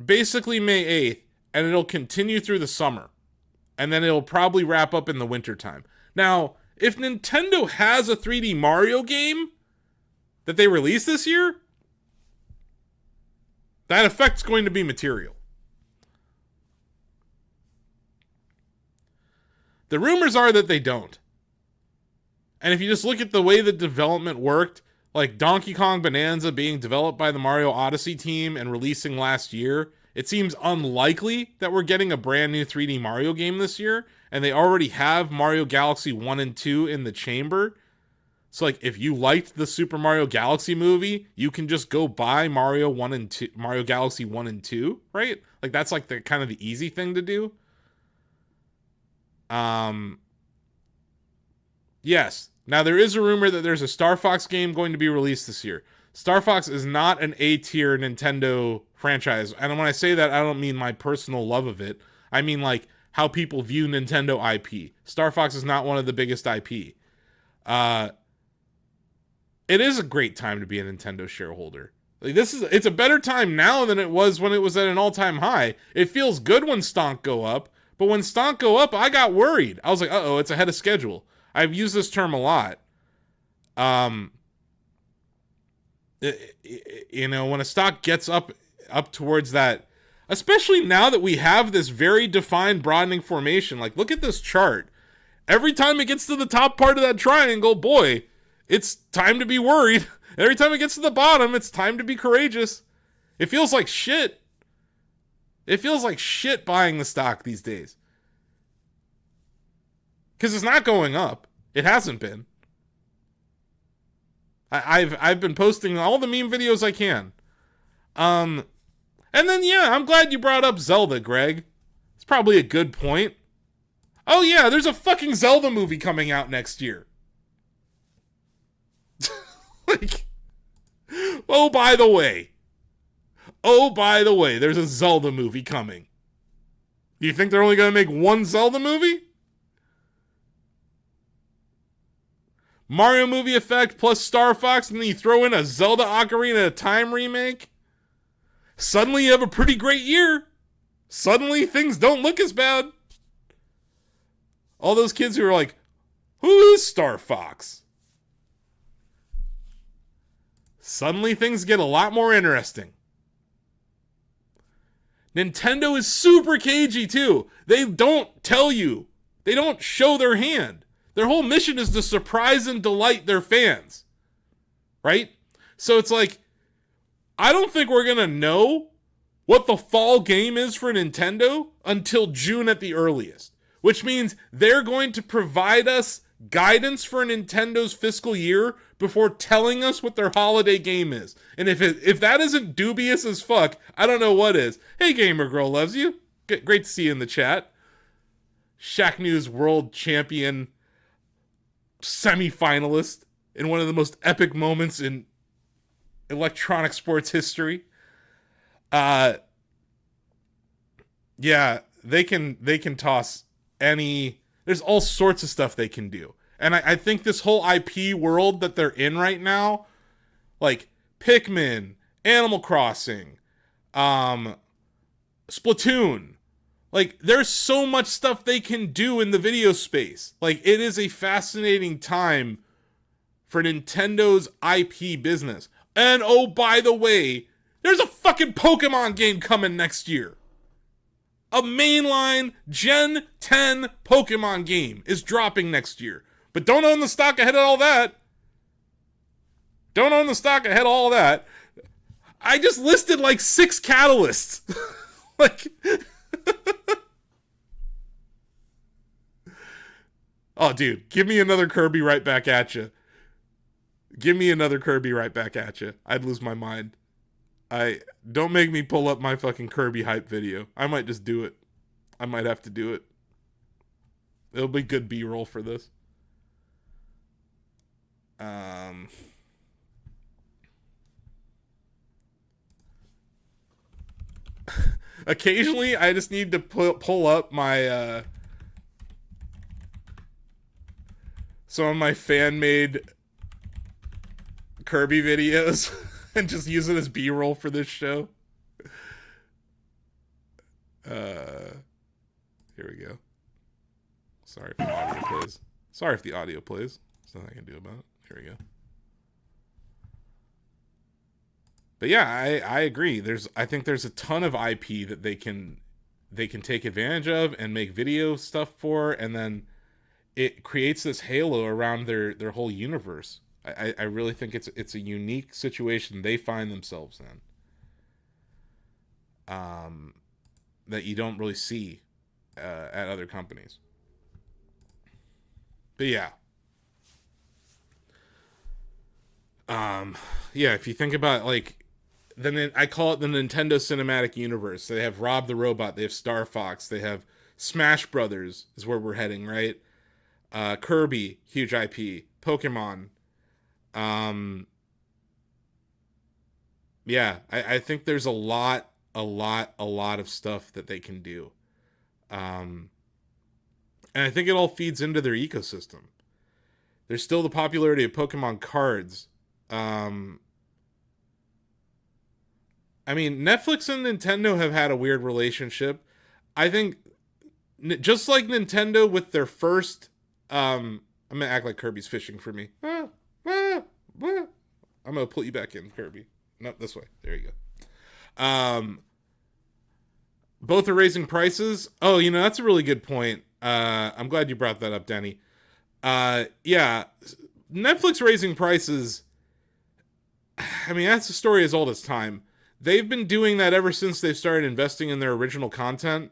basically May 8th and it'll continue through the summer. And then it'll probably wrap up in the wintertime. Now, if Nintendo has a 3D Mario game that they release this year, that effect's going to be material. The rumors are that they don't. And if you just look at the way the development worked, like Donkey Kong Bonanza being developed by the Mario Odyssey team and releasing last year, it seems unlikely that we're getting a brand new 3D Mario game this year, and they already have Mario Galaxy 1 and 2 in the chamber. So like if you liked the Super Mario Galaxy movie, you can just go buy Mario Galaxy 1 and 2, right? Like that's like the kind of the easy thing to do. Yes. Now there is a rumor that there's a Star Fox game going to be released this year. Star Fox is not an A-tier Nintendo franchise. And when I say that, I don't mean my personal love of it. I mean like how people view Nintendo IP. Star Fox is not one of the biggest IP. It is a great time to be a Nintendo shareholder. Like it's a better time now than it was when it was at an all-time high. It feels good when stonk go up, but when stonk go up, I got worried. I was like, uh-oh, it's ahead of schedule. I've used this term a lot. You know, when a stock gets up towards that, especially now that we have this very defined broadening formation. Like, look at this chart. Every time it gets to the top part of that triangle, boy, it's time to be worried. Every time it gets to the bottom, it's time to be courageous. It feels like shit. It feels like shit buying the stock these days. Because it's not going up. It hasn't been. I've been posting all the meme videos I can. And then, yeah, I'm glad you brought up Zelda, Greg. It's probably a good point. Oh, yeah, there's a fucking Zelda movie coming out next year. Like, oh, by the way, there's a Zelda movie coming. Do you think they're only going to make one Zelda movie? Mario movie effect plus Star Fox, and then you throw in a Zelda Ocarina of Time remake? Suddenly you have a pretty great year. Suddenly things don't look as bad. All those kids who are like, who is Star Fox? Suddenly things get a lot more interesting. Nintendo is super cagey too. They don't tell you. They don't show their hand. Their whole mission is to surprise and delight their fans. Right? So it's like, I don't think we're going to know what the fall game is for Nintendo until June at the earliest. Which means they're going to provide us guidance for Nintendo's fiscal year before telling us what their holiday game is. And if that isn't dubious as fuck, I don't know what is. Hey, Gamer Girl loves you. Great to see you in the chat. Shaq News World Champion semi-finalist in one of the most epic moments in electronic sports history. Yeah, they can toss any. There's all sorts of stuff they can do. And I think this whole IP world that they're in right now, like Pikmin, Animal Crossing, Splatoon, like there's so much stuff they can do in the video space. Like it is a fascinating time for Nintendo's IP business. And oh, by the way, there's a fucking Pokemon game coming next year. A mainline Gen 10 Pokemon game is dropping next year. But don't own the stock ahead of all that. Don't own the stock ahead of all that. I just listed like 6 catalysts. Like, Oh, dude, give me another Kirby right back at you. Give me another Kirby right back at you. I'd lose my mind. I don't make me pull up my fucking Kirby hype video. I might just do it. I might have to do it. It'll be good B-roll for this. Um, Occasionally, I just need to pull up my some of my fan made Kirby videos and just use it as B-roll for this show. Here we go. Sorry if the audio plays. Sorry if the audio plays. There's nothing I can do about it. Here we go. But yeah, I agree. I think there's a ton of IP that they can take advantage of and make video stuff for, and then it creates this halo around their whole universe. I really think it's a unique situation they find themselves in. That you don't really see at other companies. But yeah. Yeah, if you think about like then I call it the Nintendo Cinematic Universe. They have Rob the Robot, they have Star Fox, they have Smash Brothers is where we're heading, right? Kirby, huge IP, Pokemon. Um yeah, I think there's a lot of stuff that they can do. Um and I think it all feeds into their ecosystem. There's still the popularity of Pokemon cards. Um I mean, Netflix and Nintendo have had a weird relationship. I think just like Nintendo with their first I'm gonna act like Kirby's fishing for me. I'm gonna pull you back in, Kirby. Nope, this way. There you go. Both are raising prices. Oh, that's a really good point. I'm glad you brought that up, Denny. Yeah, Netflix raising prices. I mean, that's a story as old as time. They've been doing that ever since they've started investing in their original content.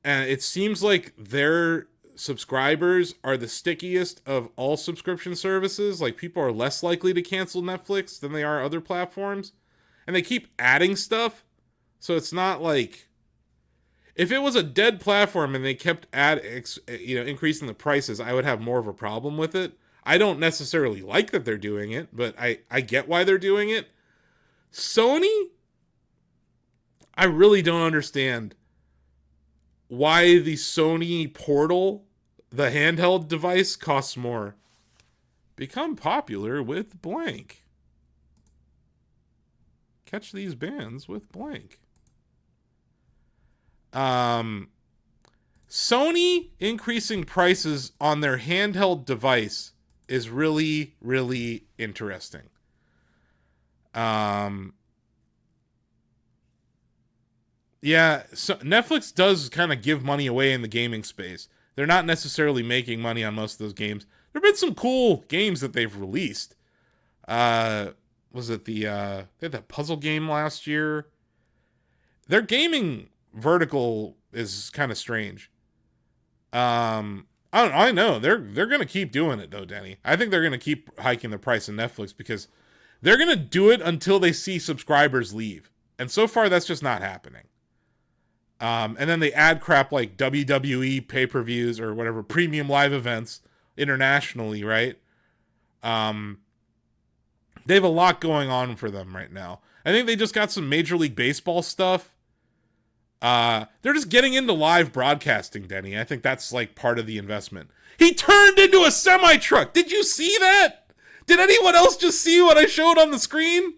And it seems like their subscribers are the stickiest of all subscription services. Like, people are less likely to cancel Netflix than they are other platforms. And they keep adding stuff. So it's not like, if it was a dead platform and they kept increasing the prices, I would have more of a problem with it. I don't necessarily like that they're doing it, but I get why they're doing it. Sony, I really don't understand why the Sony Portal, the handheld device, costs more. Become popular with blank. Catch these bands with blank. Sony increasing prices on their handheld device is really, really interesting. Yeah, so Netflix does kind of give money away in the gaming space. They're not necessarily making money on most of those games. There have been some cool games that they've released. Was it they had that puzzle game last year? Their gaming vertical is kind of strange. I know they're gonna keep doing it though, Denny. I think they're gonna keep hiking the price of Netflix because they're gonna do it until they see subscribers leave, and so far that's just not happening. And then they add crap like WWE pay-per-views or whatever premium live events internationally, right? They have a lot going on for them right now. I think they just got some Major League Baseball stuff. They're just getting into live broadcasting, Denny. I think that's like part of the investment. He turned into a semi-truck. Did you see that? Did anyone else just see what I showed on the screen?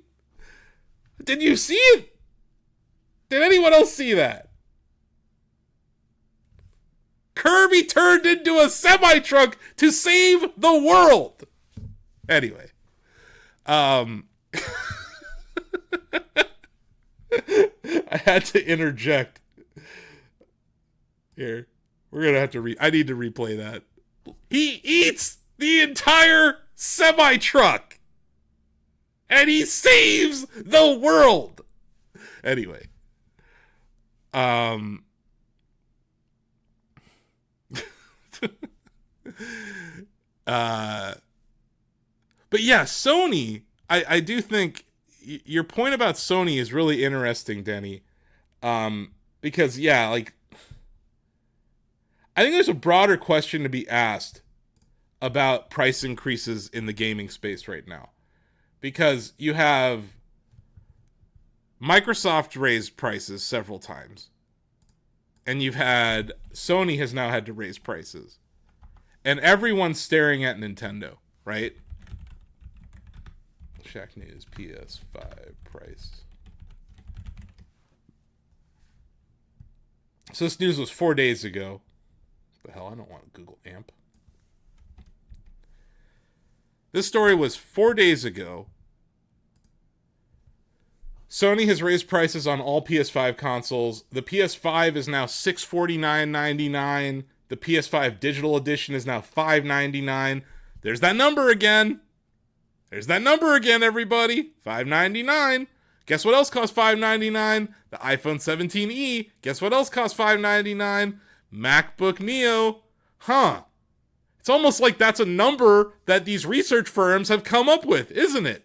Did you see it? Did anyone else see that? Kirby turned into a semi-truck to save the world. Anyway. I had to interject. Here. We're going to have to I need to replay that. He eats the entire semi-truck. And he saves the world. Anyway. uh, but yeah, Sony. I do think your point about Sony is really interesting, Denny. Because yeah, like I think there's a broader question to be asked about price increases in the gaming space right now. Because you have Microsoft raised prices several times, and you've had Sony has now had to raise prices, and everyone's staring at Nintendo, right? Shack News PS5 price. So this news was 4 days ago. What the hell? I don't want Google AMP. This story was 4 days ago. Sony has raised prices on all PS5 consoles. The PS5 is now $649.99. The PS5 Digital Edition is now $599. There's that number again. There's that number again, everybody. $599. Guess what else costs $599? The iPhone 17e. Guess what else costs $599? MacBook Neo. Huh. It's almost like that's a number that these research firms have come up with, isn't it?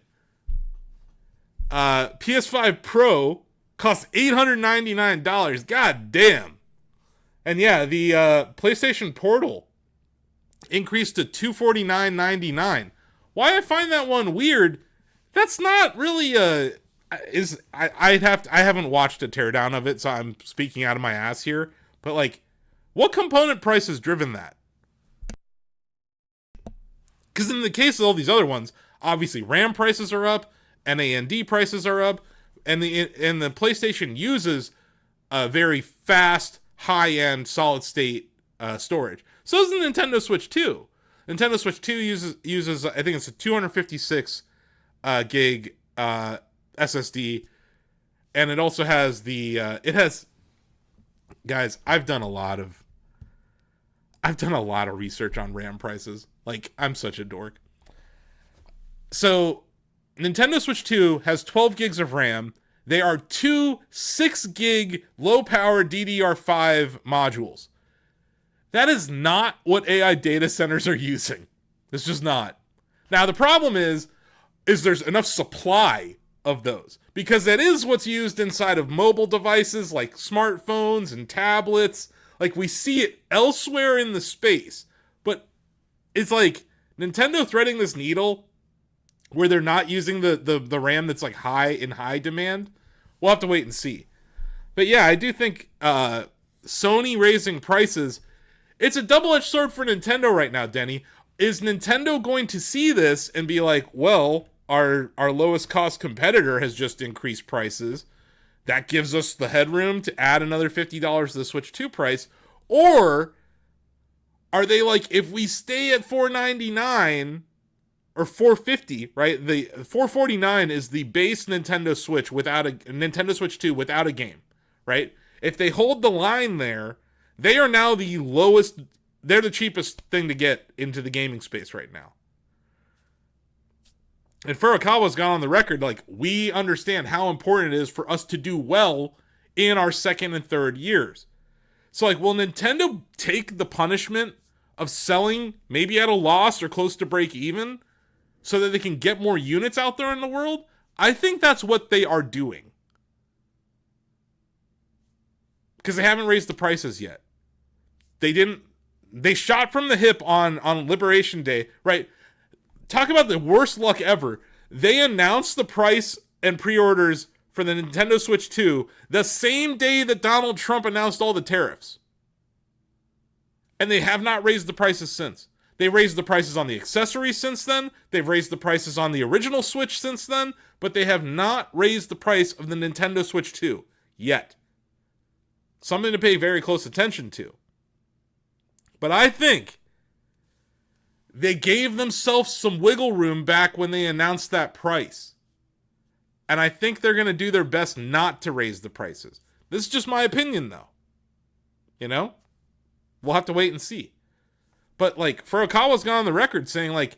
PS5 Pro costs $899. God damn. And yeah, the PlayStation Portal increased to $249.99. Why I find that one weird, that's not really I haven't watched a teardown of it, so I'm speaking out of my ass here. But like, what component price has driven that? Because in the case of all these other ones, obviously RAM prices are up, NAND prices are up, and the PlayStation uses a very fast, high-end, solid-state storage. So does the Nintendo Switch 2. Nintendo Switch 2 uses I think it's a 256 gig SSD, and it also has guys, I've done a lot of research on RAM prices. Like, I'm such a dork. So Nintendo Switch 2 has 12 gigs of RAM. They are two 6 gig low power DDR5 modules. That is not what AI data centers are using. It's just not. Now, the problem is there's enough supply of those, because that is what's used inside of mobile devices like smartphones and tablets. Like, we see it elsewhere in the space, but it's like Nintendo threading this needle where they're not using the RAM that's like high demand. We'll have to wait and see. But yeah, I do think Sony raising prices, it's a double-edged sword for Nintendo right now, Denny. Is Nintendo going to see this and be like, well, our lowest cost competitor has just increased prices. That gives us the headroom to add another $50 to the Switch 2 price. Or are they like, if we stay at $499 or $450, right? The $449 is the base Nintendo Switch without a Nintendo Switch 2 without a game, right? If they hold the line there, they are now the lowest, they're the cheapest thing to get into the gaming space right now. And Furukawa's gone on the record, like, we understand how important it is for us to do well in our second and third years. So, like, will Nintendo take the punishment of selling maybe at a loss or close to break even so that they can get more units out there in the world? I think that's what they are doing. Because they haven't raised the prices yet. They shot from the hip on Liberation Day, right? Talk about the worst luck ever. They announced the price and pre-orders for the Nintendo Switch 2 the same day that Donald Trump announced all the tariffs. And they have not raised the prices since. They raised the prices on the accessories since then. They've raised the prices on the original Switch since then. But they have not raised the price of the Nintendo Switch 2 yet. Something to pay very close attention to. But I think they gave themselves some wiggle room back when they announced that price. And I think they're going to do their best not to raise the prices. This is just my opinion, though. You know? We'll have to wait and see. But, like, Furukawa's gone on the record saying, like,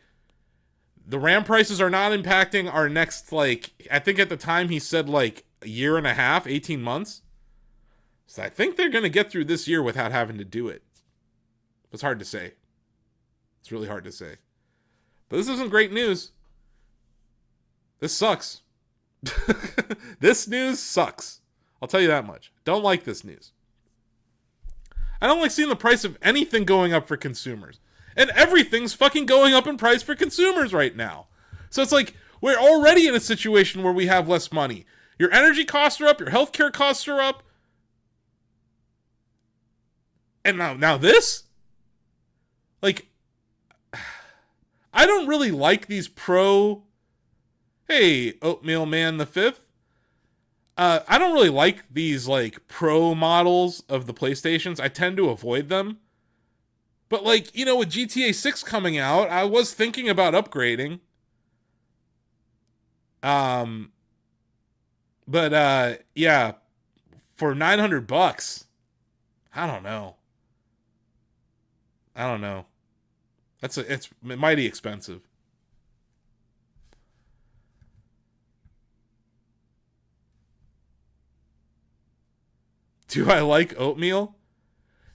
the RAM prices are not impacting our next, like, I think at the time he said, like, a year and a half, 18 months. So I think they're going to get through this year without having to do it. It's hard to say. It's really hard to say. But this isn't great news. This sucks. This news sucks. I'll tell you that much. Don't like this news. I don't like seeing the price of anything going up for consumers. And everything's fucking going up in price for consumers right now. So it's like, we're already in a situation where we have less money. Your energy costs are up, your healthcare costs are up. And now this? Like, I don't really like these hey, Oatmeal Man the Fifth. I don't really like these like pro models of the PlayStations. I tend to avoid them. But like, with GTA 6 coming out, I was thinking about upgrading. Yeah, for $900, I don't know. It's mighty expensive. Do I like oatmeal?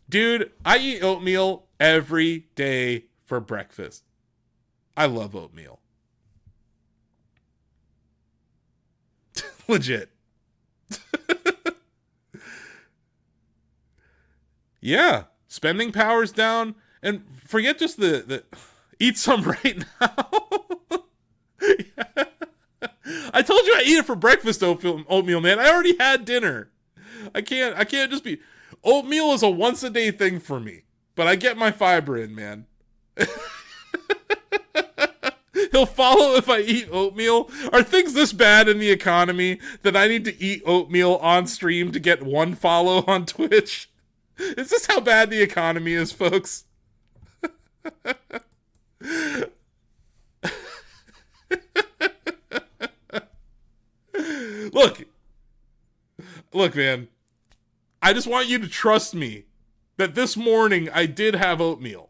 Dude, I eat oatmeal every day for breakfast. I love oatmeal. Legit. Yeah. Spending power's down. And forget just the eat some right now. Yeah. I told you I eat it for breakfast, oatmeal, man. I already had dinner. I can't just be... Oatmeal is a once a day thing for me. But I get my fiber in, man. He'll follow if I eat oatmeal. Are things this bad in the economy that I need to eat oatmeal on stream to get one follow on Twitch? Is this how bad the economy is, folks? Look, man. I just want you to trust me that this morning I did have oatmeal.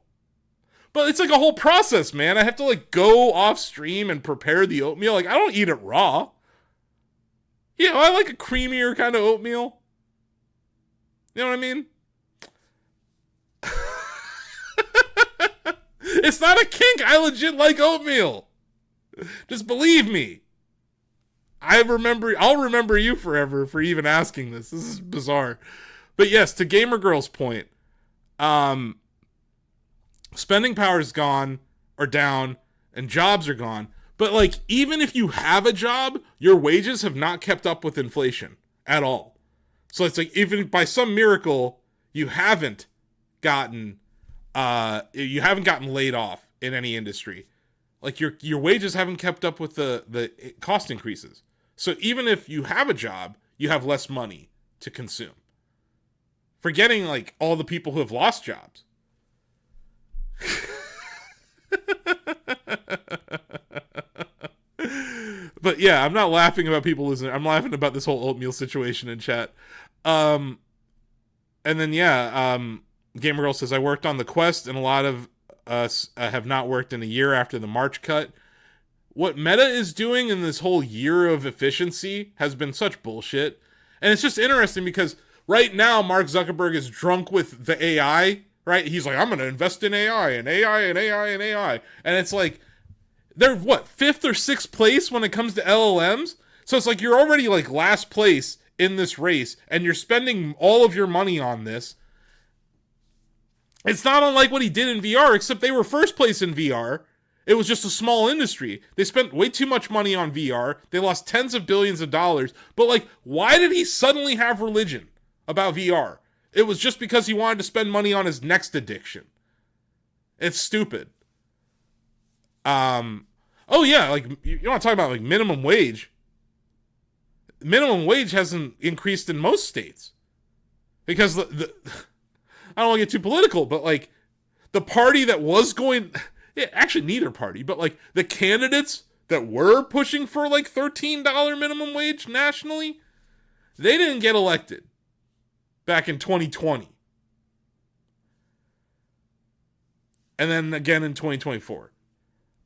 But it's like a whole process, man. I have to like go off stream and prepare the oatmeal. Like, I don't eat it raw. I like a creamier kind of oatmeal. You know what I mean? It's not a kink. I legit like oatmeal. Just believe me. I'll remember you forever for even asking this. This is bizarre. But yes, to Gamer Girl's point, spending power is gone or down and jobs are gone. But like, even if you have a job, your wages have not kept up with inflation at all. So it's like, even by some miracle, you haven't gotten laid off in any industry. Like your wages haven't kept up with the cost increases. So even if you have a job, you have less money to consume. Forgetting like all the people who have lost jobs. But yeah, I'm not laughing about people losing. I'm laughing about this whole oatmeal situation in chat. And then Gamer Girl says, I worked on the Quest and a lot of us have not worked in a year after the March cut. What Meta is doing in this whole year of efficiency has been such bullshit. And it's just interesting because right now Mark Zuckerberg is drunk with the AI, right? He's like, I'm going to invest in AI and AI and AI and AI. And it's like, they're what, 5th or 6th place when it comes to LLMs? So it's like you're already like last place in this race and you're spending all of your money on this. It's not unlike what he did in VR, except they were first place in VR. It was just a small industry. They spent way too much money on VR. They lost tens of billions of dollars. But like, why did he suddenly have religion about VR? It was just because he wanted to spend money on his next addiction. It's stupid. Oh yeah, like, you want to talk about like minimum wage? Minimum wage hasn't increased in most states. Because I don't want to get too political, but like, the party that was going... Yeah, actually neither party, but like the candidates that were pushing for like $13 minimum wage nationally, they didn't get elected back in 2020. And then again in 2024.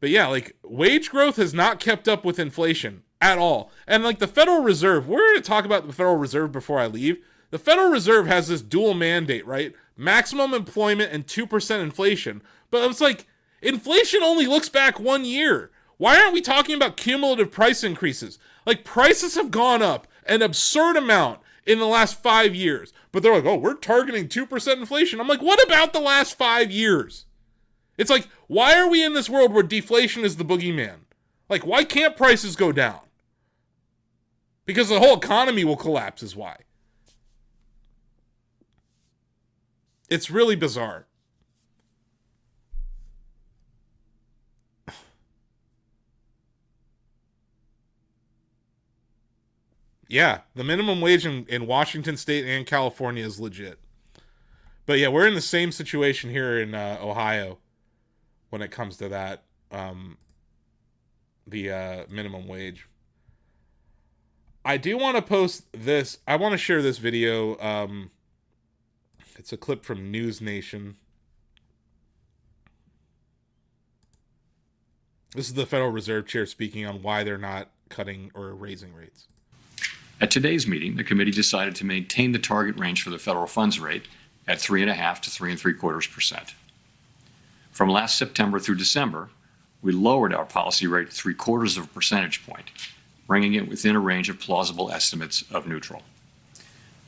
But yeah, like wage growth has not kept up with inflation at all. And like the Federal Reserve, we're going to talk about the Federal Reserve before I leave. The Federal Reserve has this dual mandate, right? Maximum employment and 2% inflation. But it's like, Inflation only looks back 1 year. Why aren't we talking about cumulative price increases? Like, prices have gone up an absurd amount in the last 5 years. But they're like, oh, we're targeting 2% inflation. I'm like, what about the last 5 years? It's like, why are we in this world where deflation is the boogeyman? Like, why can't prices go down? Because the whole economy will collapse is why. It's really bizarre. Yeah, the minimum wage in Washington State and California is legit. But yeah, we're in the same situation here in Ohio when it comes to that, the minimum wage. I do want to post this. I want to share this video. It's a clip from News Nation. This is the Federal Reserve Chair speaking on why they're not cutting or raising rates. At today's meeting, the committee decided to maintain the target range for the federal funds rate at 3.5 to 3.75%. From last September through December, we lowered our policy rate 0.75 of a percentage point, bringing it within a range of plausible estimates of neutral.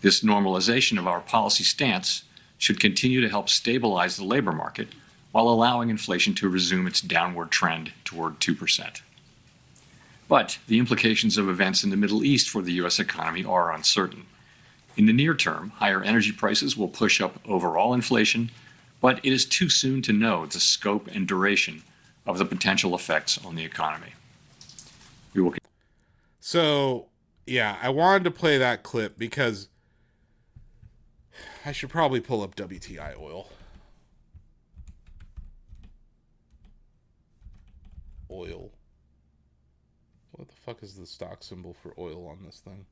This normalization of our policy stance should continue to help stabilize the labor market while allowing inflation to resume its downward trend toward 2%. But the implications of events in the Middle East for the U.S. economy are uncertain. In the near term, higher energy prices will push up overall inflation, but it is too soon to know the scope and duration of the potential effects on the economy. So, yeah, I wanted to play that clip because I should probably pull up WTI oil. Oil. What the fuck is the stock symbol for oil on this thing?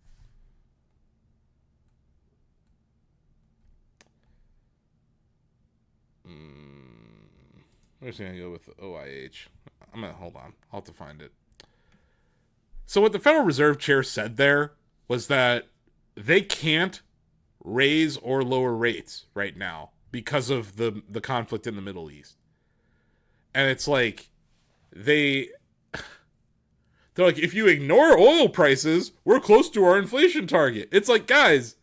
We're just gonna go with OIH. Hold on. I'll have to find it. So what the Federal Reserve Chair said there was that they can't raise or lower rates right now because of the conflict in the Middle East. And it's like they're like, if you ignore oil prices, we're close to our inflation target. It's like, guys,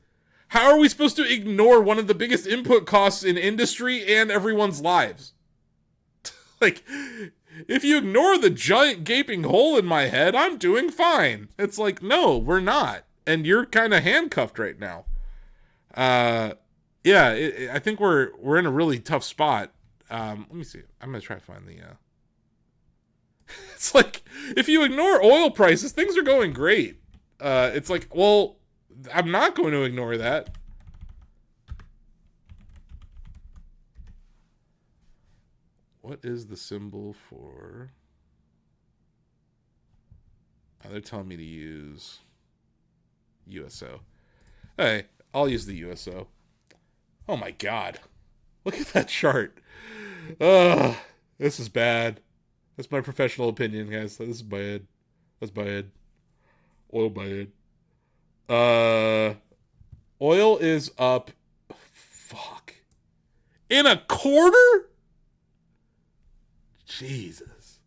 how are we supposed to ignore one of the biggest input costs in industry and everyone's lives? Like, if you ignore the giant gaping hole in my head, I'm doing fine. It's like, no, we're not. And you're kind of handcuffed right now. I think we're in a really tough spot. Let me see. I'm going to try to find the... It's like, if you ignore oil prices, things are going great. It's like, well, I'm not going to ignore that. What is the symbol for... Oh, they're telling me to use USO. Hey, I'll use the USO. Oh my god. Look at that chart. Ugh, this is bad. That's my professional opinion, guys. This is bad. That's bad. Oil bad. Oil is up. Fuck. In a quarter? Jesus.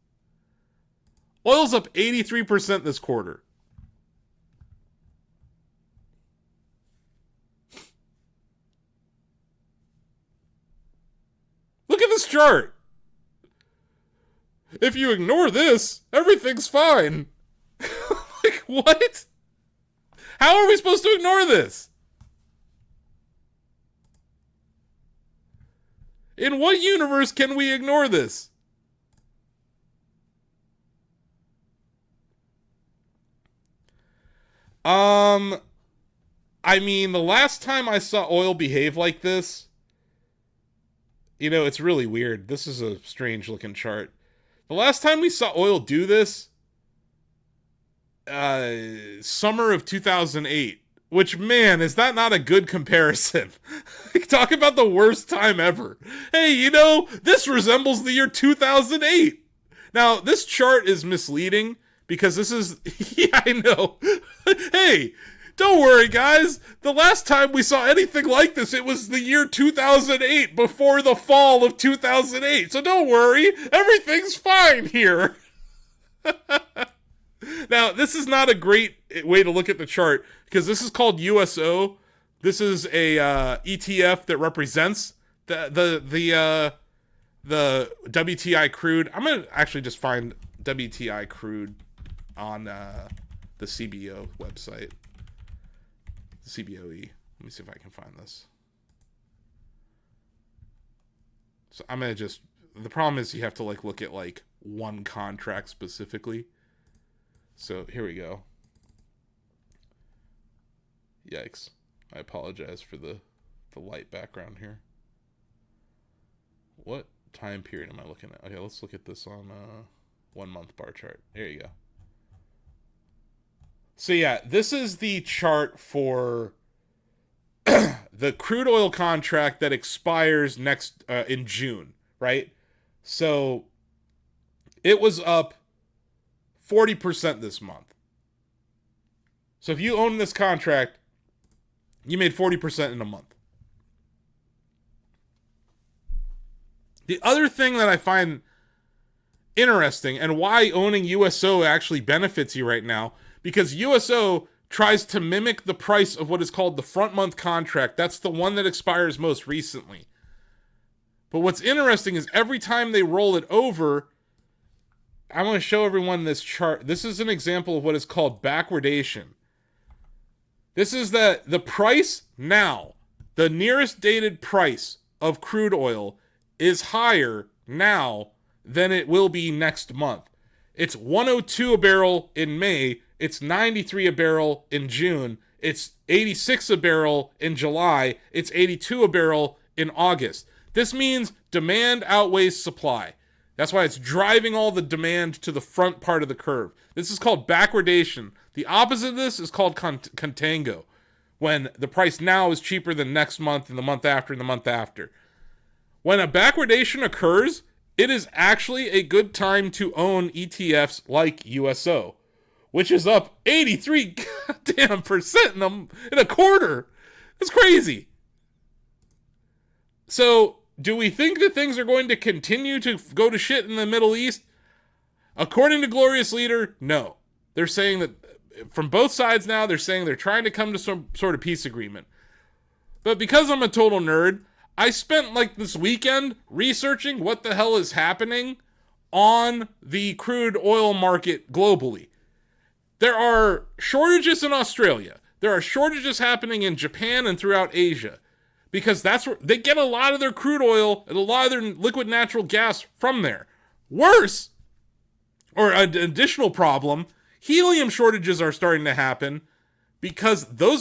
Oil's up 83% this quarter. Look at this chart. If you ignore this, everything's fine. Like, what? How are we supposed to ignore this? In what universe can we ignore this? I mean, the last time I saw oil behave like this, you know, it's really weird. This is a strange looking chart. The last time we saw oil do this, summer of 2008, which, man, is that not a good comparison? Talk about the worst time ever. Hey, you know, this resembles the year 2008. Now, this chart is misleading because this is, yeah, I know. Hey, Don't worry, guys. The last time we saw anything like this, it was the year 2008, before the fall of 2008. So don't worry. Everything's fine here. Now, this is not a great way to look at the chart because this is called USO. This is a ETF that represents the WTI crude. I'm gonna actually just find WTI crude on the CBO website, the CBOE. Let me see if I can find this. So I'm gonna just. The problem is you have to look at one contract specifically. So here we go. Yikes. I apologize for the light background here. What time period am I looking at? Okay, let's look at this on 1 month bar chart. There you go. So yeah, this is the chart for the crude oil contract that expires next in June, right? So it was up 40% this month. So if you own this contract, you made 40% in a month. The other thing that I find interesting and why owning USO actually benefits you right now, because USO tries to mimic the price of what is called the front month contract. That's the one that expires most recently. But what's interesting is every time they roll it over, I want to show everyone this chart. This is an example of what is called backwardation. This is the price now, the nearest dated price of crude oil is higher now than it will be next month. It's 102 a barrel in May. It's 93 a barrel in June. It's 86 a barrel in July. It's 82 a barrel in August. This means demand outweighs supply. That's why it's driving all the demand to the front part of the curve. This is called backwardation. The opposite of this is called contango, when the price now is cheaper than next month and the month after and the month after. When a backwardation occurs, it is actually a good time to own ETFs like USO, which is up 83 goddamn percent in a quarter. That's crazy. So, do we think that things are going to continue to go to shit in the Middle East? According to Glorious Leader, no. They're saying that from both sides now, they're saying they're trying to come to some sort of peace agreement. But because I'm a total nerd, I spent this weekend researching what the hell is happening on the crude oil market globally. There are shortages in Australia. There are shortages happening in Japan and throughout Asia, because that's where they get a lot of their crude oil and a lot of their liquid natural gas from there. Worse, or an additional problem, helium shortages are starting to happen, because it's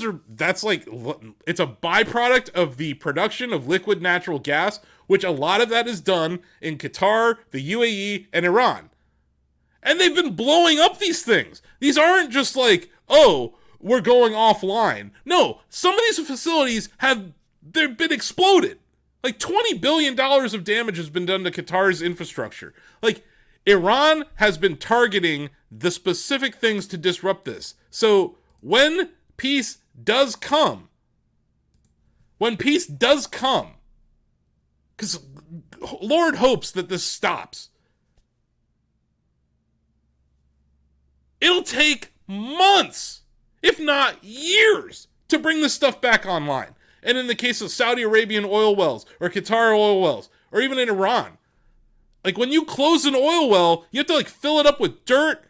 a byproduct of the production of liquid natural gas, which a lot of that is done in Qatar, the UAE, and Iran. And they've been blowing up these things. These aren't just oh, we're going offline. No, some of these facilities they've been exploded. $20 billion of damage has been done to Qatar's infrastructure. Iran has been targeting the specific things to disrupt this. So when peace does come, because Lord hopes that this stops, it'll take months, if not years, to bring this stuff back online. And in the case of Saudi Arabian oil wells, or Qatar oil wells, or even in Iran, when you close an oil well, you have to fill it up with dirt.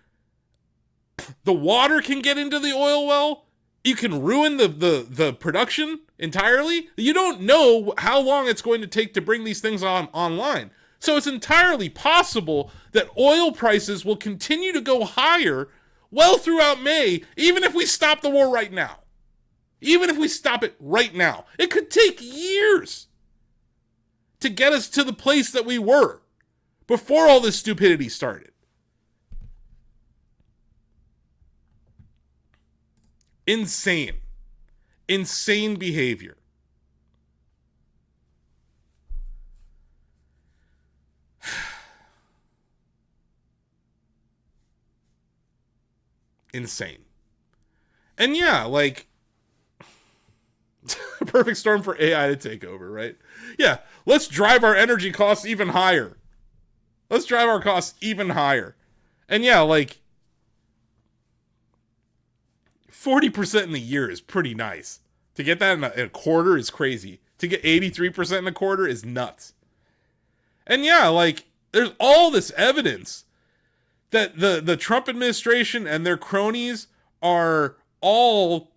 The water can get into the oil well. You can ruin the production entirely. You don't know how long it's going to take to bring these things online. So it's entirely possible that oil prices will continue to go higher well throughout May, even if we stop the war right now. Even if we stop it right now. It could take years to get us to the place that we were before all this stupidity started. Insane. Insane behavior. Insane. And yeah, perfect storm for AI to take over, right? Yeah, let's drive our energy costs even higher. Let's drive our costs even higher. And yeah, like 40% in a year is pretty nice. To get that in a quarter is crazy. To get 83% in a quarter is nuts. And yeah, like there's all this evidence that the Trump administration and their cronies are all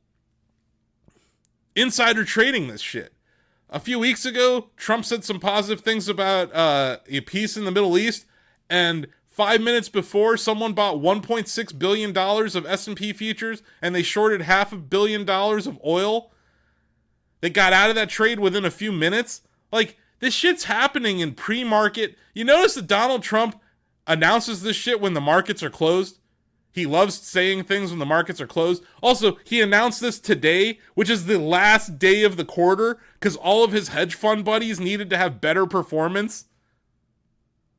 insider trading this shit. A few weeks ago, Trump said some positive things about a peace in the Middle East, and 5 minutes before, someone bought $1.6 billion of S&P futures, and they shorted $500 million of oil. They got out of that trade within a few minutes. Like, this shit's happening in pre-market. You notice that Donald Trump announces this shit when the markets are closed? He loves saying things when the markets are closed. Also, he announced this today, which is the last day of the quarter, because all of his hedge fund buddies needed to have better performance.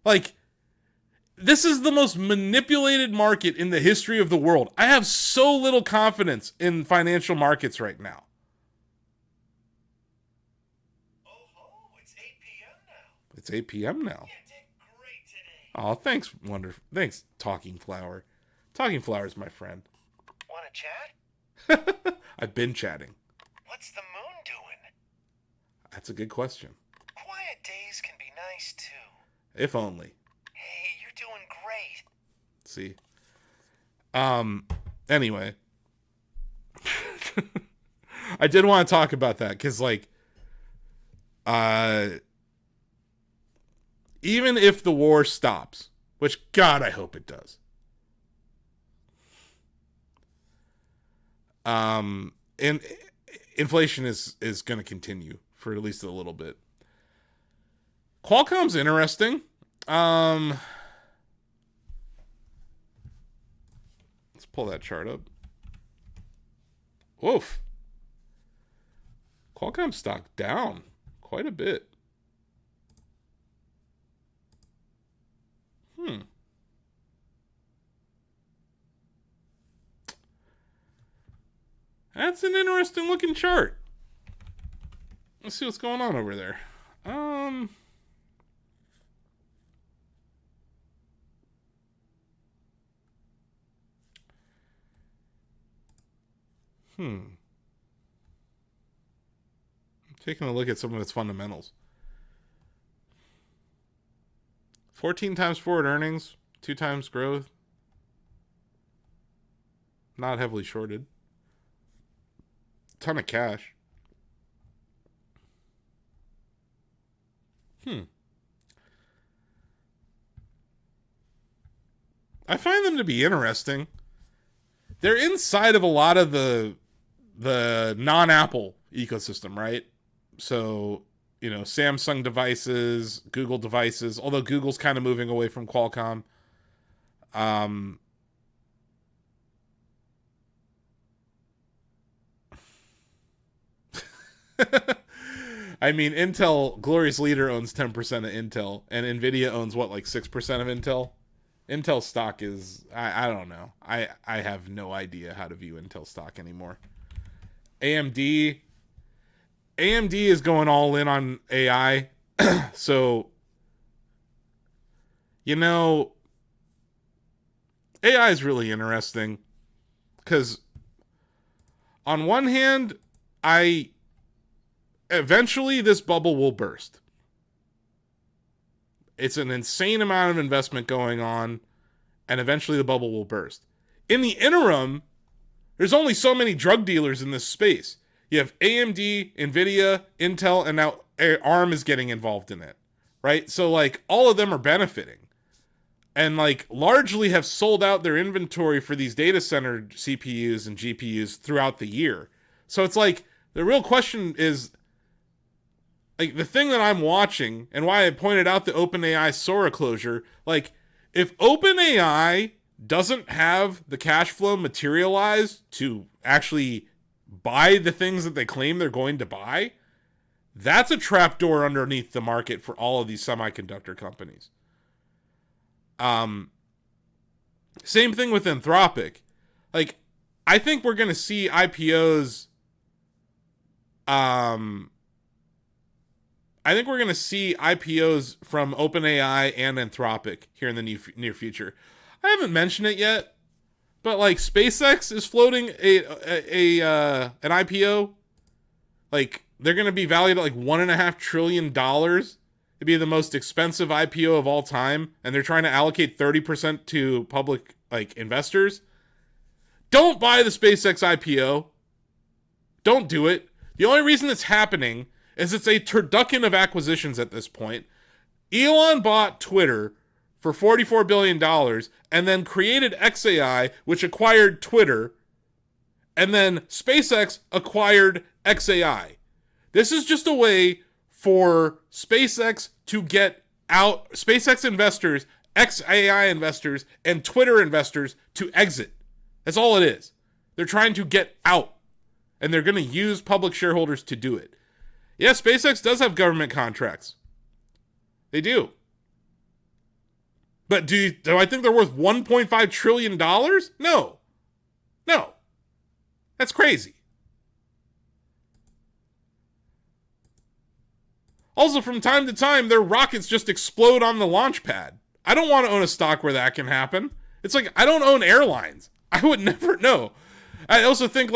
Like, this is the most manipulated market in the history of the world. I have so little confidence in financial markets right now. Oh, it's 8 p.m. now. It's 8 p.m. now. You did great today. Oh, thanks, Thanks, Talking Flower. Talking Flower is my friend. Want to chat? I've been chatting. What's the moon doing? That's a good question. Quiet days can be nice, too. If only. Hey, you're doing great. See? Anyway. I did want to talk about that, because, like, even if the war stops, which, God, I hope it does. And inflation is going to continue for at least a little bit. Qualcomm's interesting. Let's pull that chart up. Woof. Qualcomm stock down quite a bit. That's an interesting looking chart. Let's see what's going on over there. Taking a look at some of its fundamentals. 14 times forward earnings, 2 times growth. Not heavily shorted. Ton of cash. I find them to be interesting. They're inside of a lot of the non-Apple ecosystem, right? So, you know, Samsung devices, Google devices, although Google's kind of moving away from Qualcomm. I mean, Intel, glorious leader, owns 10% of Intel, and Nvidia owns what, like 6% of Intel? Intel stock is, I don't know. I have no idea how to view Intel stock anymore. AMD is going all in on AI. So, you know, AI is really interesting because on one hand, eventually this bubble will burst. It's an insane amount of investment going on, and eventually the bubble will burst. In the interim, there's only so many drug dealers in this space. You have AMD, Nvidia, Intel, and now ARM is getting involved in it, right? So, like, all of them are benefiting. And, like, largely have sold out their inventory for these data center CPUs and GPUs throughout the year. So it's like, the real question is, like, the thing that I'm watching, and why I pointed out the OpenAI Sora closure, like, if OpenAI doesn't have the cash flow materialize to actually buy the things that they claim they're going to buy, that's a trapdoor underneath the market for all of these semiconductor companies. Same thing with Anthropic. Like, I think we're going to see IPOs Um, I think we're going to see IPOs from OpenAI and Anthropic here in the near future. I haven't mentioned it yet, but like SpaceX is floating an IPO. Like they're going to be valued at like $1.5 trillion. It'd be the most expensive IPO of all time, and they're trying to allocate 30% to public like investors. Don't buy the SpaceX IPO. Don't do it. The only reason it's happening is it's a turducken of acquisitions at this point. Elon bought Twitter for $44 billion and then created XAI, which acquired Twitter, and then SpaceX acquired XAI. This is just a way for SpaceX to get out, SpaceX investors, XAI investors, and Twitter investors to exit. That's all it is. They're trying to get out, and they're going to use public shareholders to do it. Yes, SpaceX does have government contracts. They do. But do I think they're worth $1.5 trillion? No. No. That's crazy. Also, from time to time, their rockets just explode on the launch pad. I don't want to own a stock where that can happen. It's like, I don't own airlines. I would never know. I also think,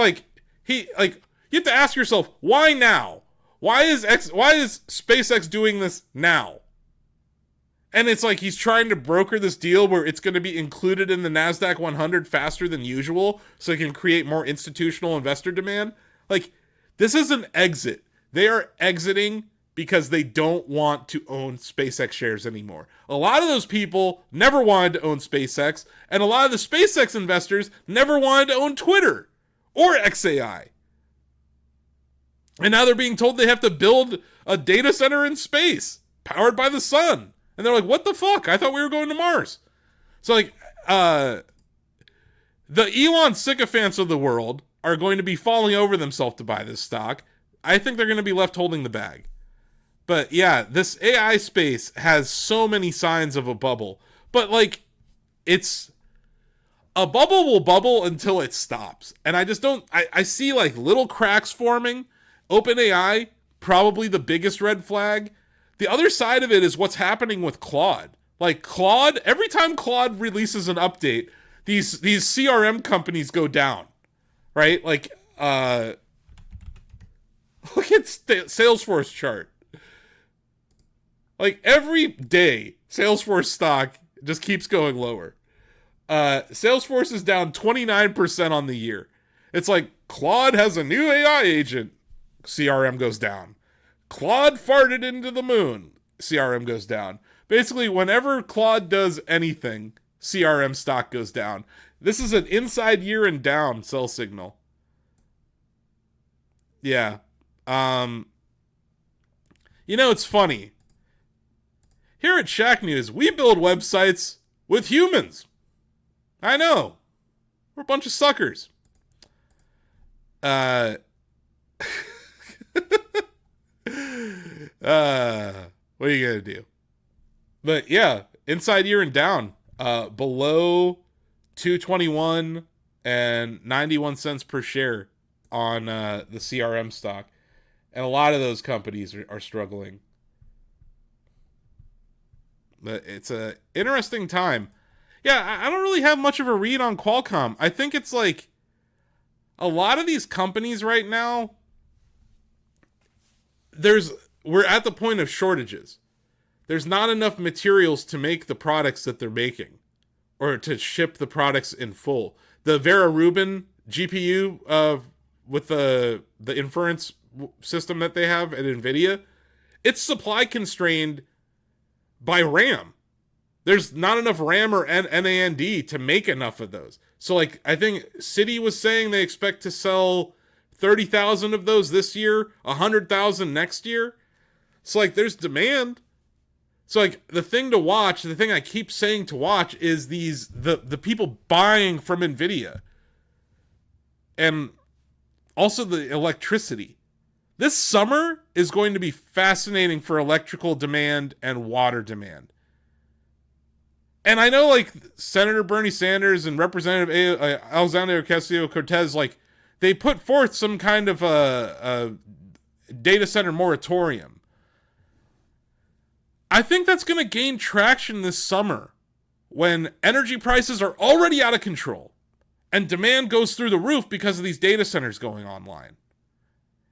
you have to ask yourself, why now? Why is SpaceX doing this now? And it's like he's trying to broker this deal where it's going to be included in the NASDAQ 100 faster than usual so it can create more institutional investor demand. Like, this is an exit. They are exiting because they don't want to own SpaceX shares anymore. A lot of those people never wanted to own SpaceX, and a lot of the SpaceX investors never wanted to own Twitter or XAI. And now they're being told they have to build a data center in space, powered by the sun. And they're like, what the fuck? I thought we were going to Mars. So, the Elon sycophants of the world are going to be falling over themselves to buy this stock. I think they're going to be left holding the bag. But yeah, this AI space has so many signs of a bubble. But it's a bubble will bubble until it stops. And I just don't, I see little cracks forming. OpenAI, probably the biggest red flag. The other side of it is what's happening with Claude. Claude, every time Claude releases an update, these CRM companies go down, right? Look at Salesforce chart. Every day, Salesforce stock just keeps going lower. Salesforce is down 29% on the year. It's like Claude has a new AI agent. CRM goes down. Claude farted into the moon. CRM goes down. Basically, whenever Claude does anything, CRM stock goes down. This is an inside year and down sell signal. Yeah. It's funny. Here at Shack News, we build websites with humans. I know. We're a bunch of suckers. What are you gonna do? But yeah, inside year and down, below 221 and 91 cents per share on the CRM stock, and a lot of those companies are struggling. But it's a interesting time. Yeah, I don't really have much of a read on Qualcomm. I think it's a lot of these companies right now, we're at the point of shortages. There's not enough materials to make the products that they're making or to ship the products in full. The Vera Rubin GPU with the inference system that they have at NVIDIA, it's supply constrained by RAM. There's not enough RAM or NAND to make enough of those. So I think Citi was saying they expect to sell 30,000 of those this year, 100,000 next year. So there's demand. So the thing to watch, the thing I keep saying to watch is the people buying from NVIDIA. And also the electricity. This summer is going to be fascinating for electrical demand and water demand. And I know Senator Bernie Sanders and Representative Alexandria Ocasio-Cortez, they put forth some kind of a data center moratorium. I think that's going to gain traction this summer when energy prices are already out of control and demand goes through the roof because of these data centers going online.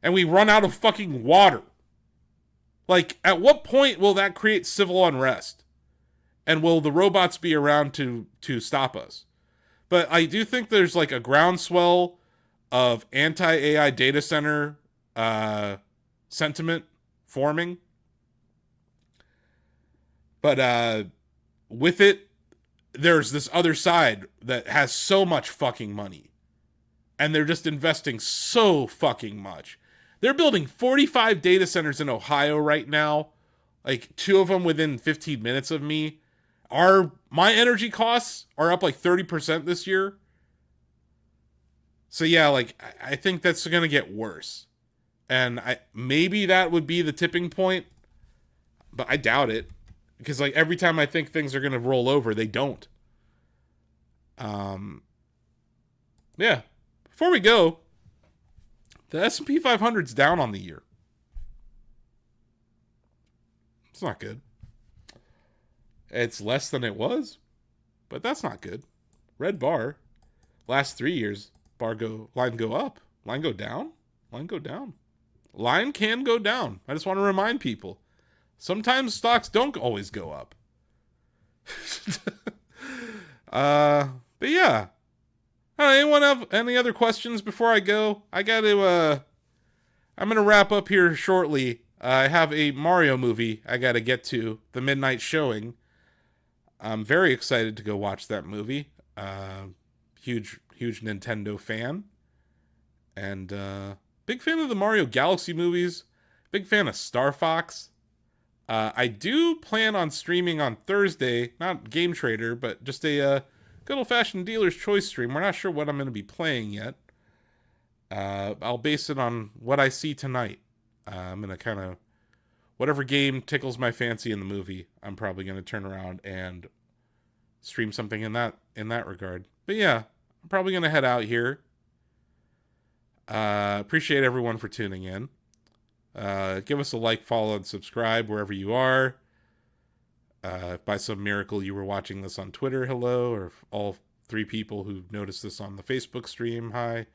And we run out of fucking water. Like, at what point will that create civil unrest? And will the robots be around to stop us? But I do think there's like a groundswell of anti-AI data center sentiment forming. But with it, there's this other side that has so much fucking money. And they're just investing so fucking much. They're building 45 data centers in Ohio right now. Like 2 of them within 15 minutes of me. My energy costs are up like 30% this year. So yeah, like I think that's going to get worse. And maybe that would be the tipping point, but I doubt it. Because like every time I think things are going to roll over, they don't. Yeah. Before we go, the S&P 500's down on the year. It's not good. It's less than it was, but that's not good. Red bar. Last 3 years, line go up, line go down, line go down. Line can go down. I just want to remind people. Sometimes stocks don't always go up. But yeah. Anyone have any other questions before I go? I'm going to wrap up here shortly. I have a Mario movie I got to get to, the midnight showing. I'm very excited to go watch that movie. Huge Nintendo fan. And big fan of the Mario Galaxy movies. Big fan of Star Fox. I do plan on streaming on Thursday, not Game Trader, but just a good old-fashioned dealer's choice stream. We're not sure what I'm going to be playing yet. I'll base it on what I see tonight. I'm going to kind of, whatever game tickles my fancy in the movie, I'm probably going to turn around and stream something in that regard. But yeah, I'm probably going to head out here. Appreciate everyone for tuning in. Give us a like, follow, and subscribe wherever you are. If by some miracle you were watching this on Twitter, hello. Or if all 3 people who noticed this on the Facebook stream, hi.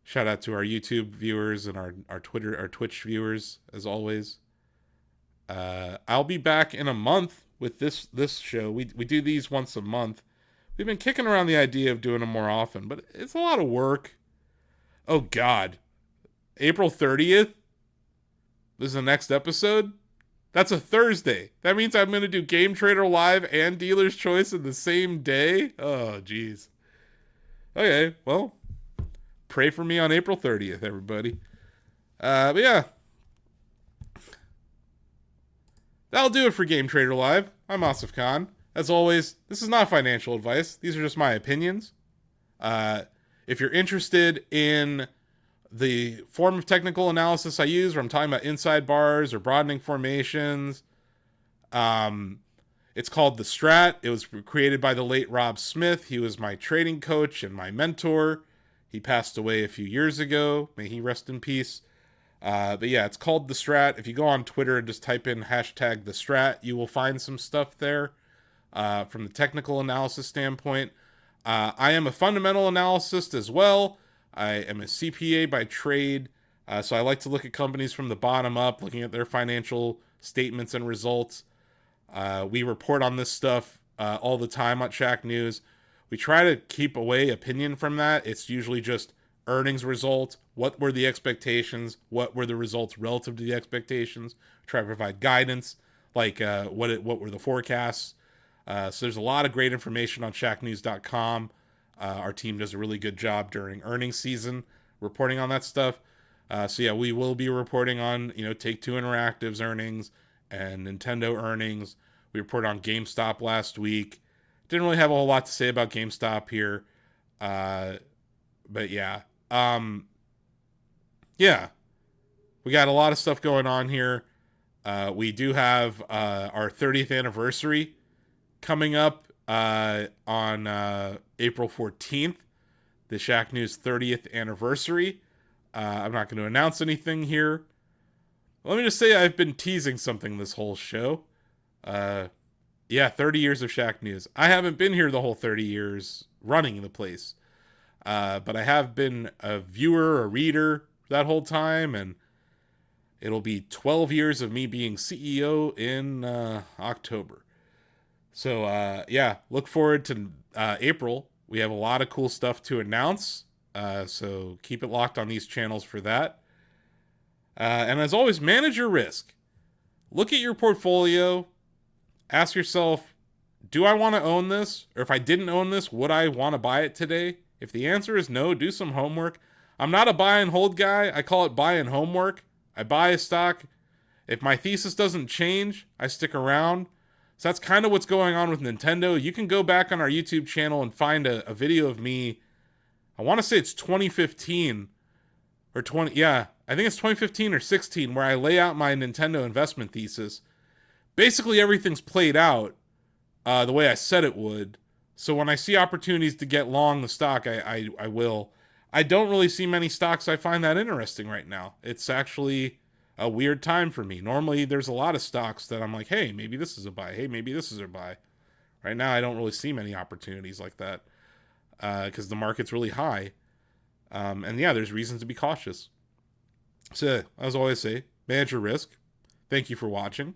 Shout out to our YouTube viewers and our Twitch viewers, as always. I'll be back in a month with this show. We do these once a month. We've been kicking around the idea of doing them more often, but it's a lot of work. Oh, God. April 30th? This is the next episode? That's a Thursday. That means I'm going to do Game Trader Live and Dealer's Choice in the same day? Oh, jeez. Okay, well, pray for me on April 30th, everybody. But yeah. That'll do it for Game Trader Live. I'm Asif Khan. As always, this is not financial advice. These are just my opinions. If you're interested in the form of technical analysis I use, where I'm talking about inside bars or broadening formations, it's called The Strat. It was created by the late Rob Smith. He was my trading coach and my mentor. He passed away a few years ago. May he rest in peace. But yeah, it's called The Strat. If you go on Twitter and just type in hashtag The Strat, you will find some stuff there from the technical analysis standpoint. I am a fundamental analyst as well. I am a CPA by trade, so I like to look at companies from the bottom up, looking at their financial statements and results. We report on this stuff all the time on Shack News. We try to keep away opinion from that. It's usually just earnings results. What were the expectations? What were the results relative to the expectations? Try to provide guidance, like what were the forecasts. So there's a lot of great information on shacknews.com. Our team does a really good job during earnings season reporting on that stuff. So yeah, we will be reporting on, Take-Two Interactive's earnings and Nintendo earnings. We reported on GameStop last week. Didn't really have a whole lot to say about GameStop here. But yeah. Yeah. We got a lot of stuff going on here. We do have our 30th anniversary coming up on April 14th, the Shack News 30th anniversary. I'm not going to announce anything here. Let me just say I've been teasing something this whole show. Yeah, 30 years of Shack News. I haven't been here the whole 30 years running the place. But I have been a viewer, a reader that whole time, and it'll be 12 years of me being CEO in October. So, yeah, look forward to April. We have a lot of cool stuff to announce. So keep it locked on these channels for that. And as always, manage your risk. Look at your portfolio. Ask yourself, do I want to own this? Or if I didn't own this, would I want to buy it today? If the answer is no, do some homework. I'm not a buy and hold guy. I call it buy and homework. I buy a stock. If my thesis doesn't change, I stick around. So that's kind of what's going on with Nintendo. You can go back on our YouTube channel and find a video of me. I want to say it's 2015 or 20. Yeah, I think it's 2015 or 16 where I lay out my Nintendo investment thesis. Basically, everything's played out the way I said it would. So when I see opportunities to get long the stock, I will. I don't really see many stocks I find that interesting right now. It's actually a weird time for me. Normally, there's a lot of stocks that I'm like, hey, maybe this is a buy. Hey, maybe this is a buy. Right now, I don't really see many opportunities like that because the market's really high. And yeah, there's reasons to be cautious. So, as always say, manage your risk. Thank you for watching.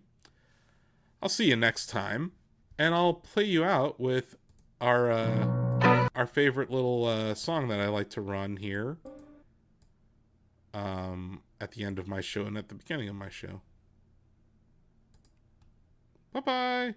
I'll see you next time, and I'll play you out with our favorite little song that I like to run here at the end of my show and at the beginning of my show. Bye-bye.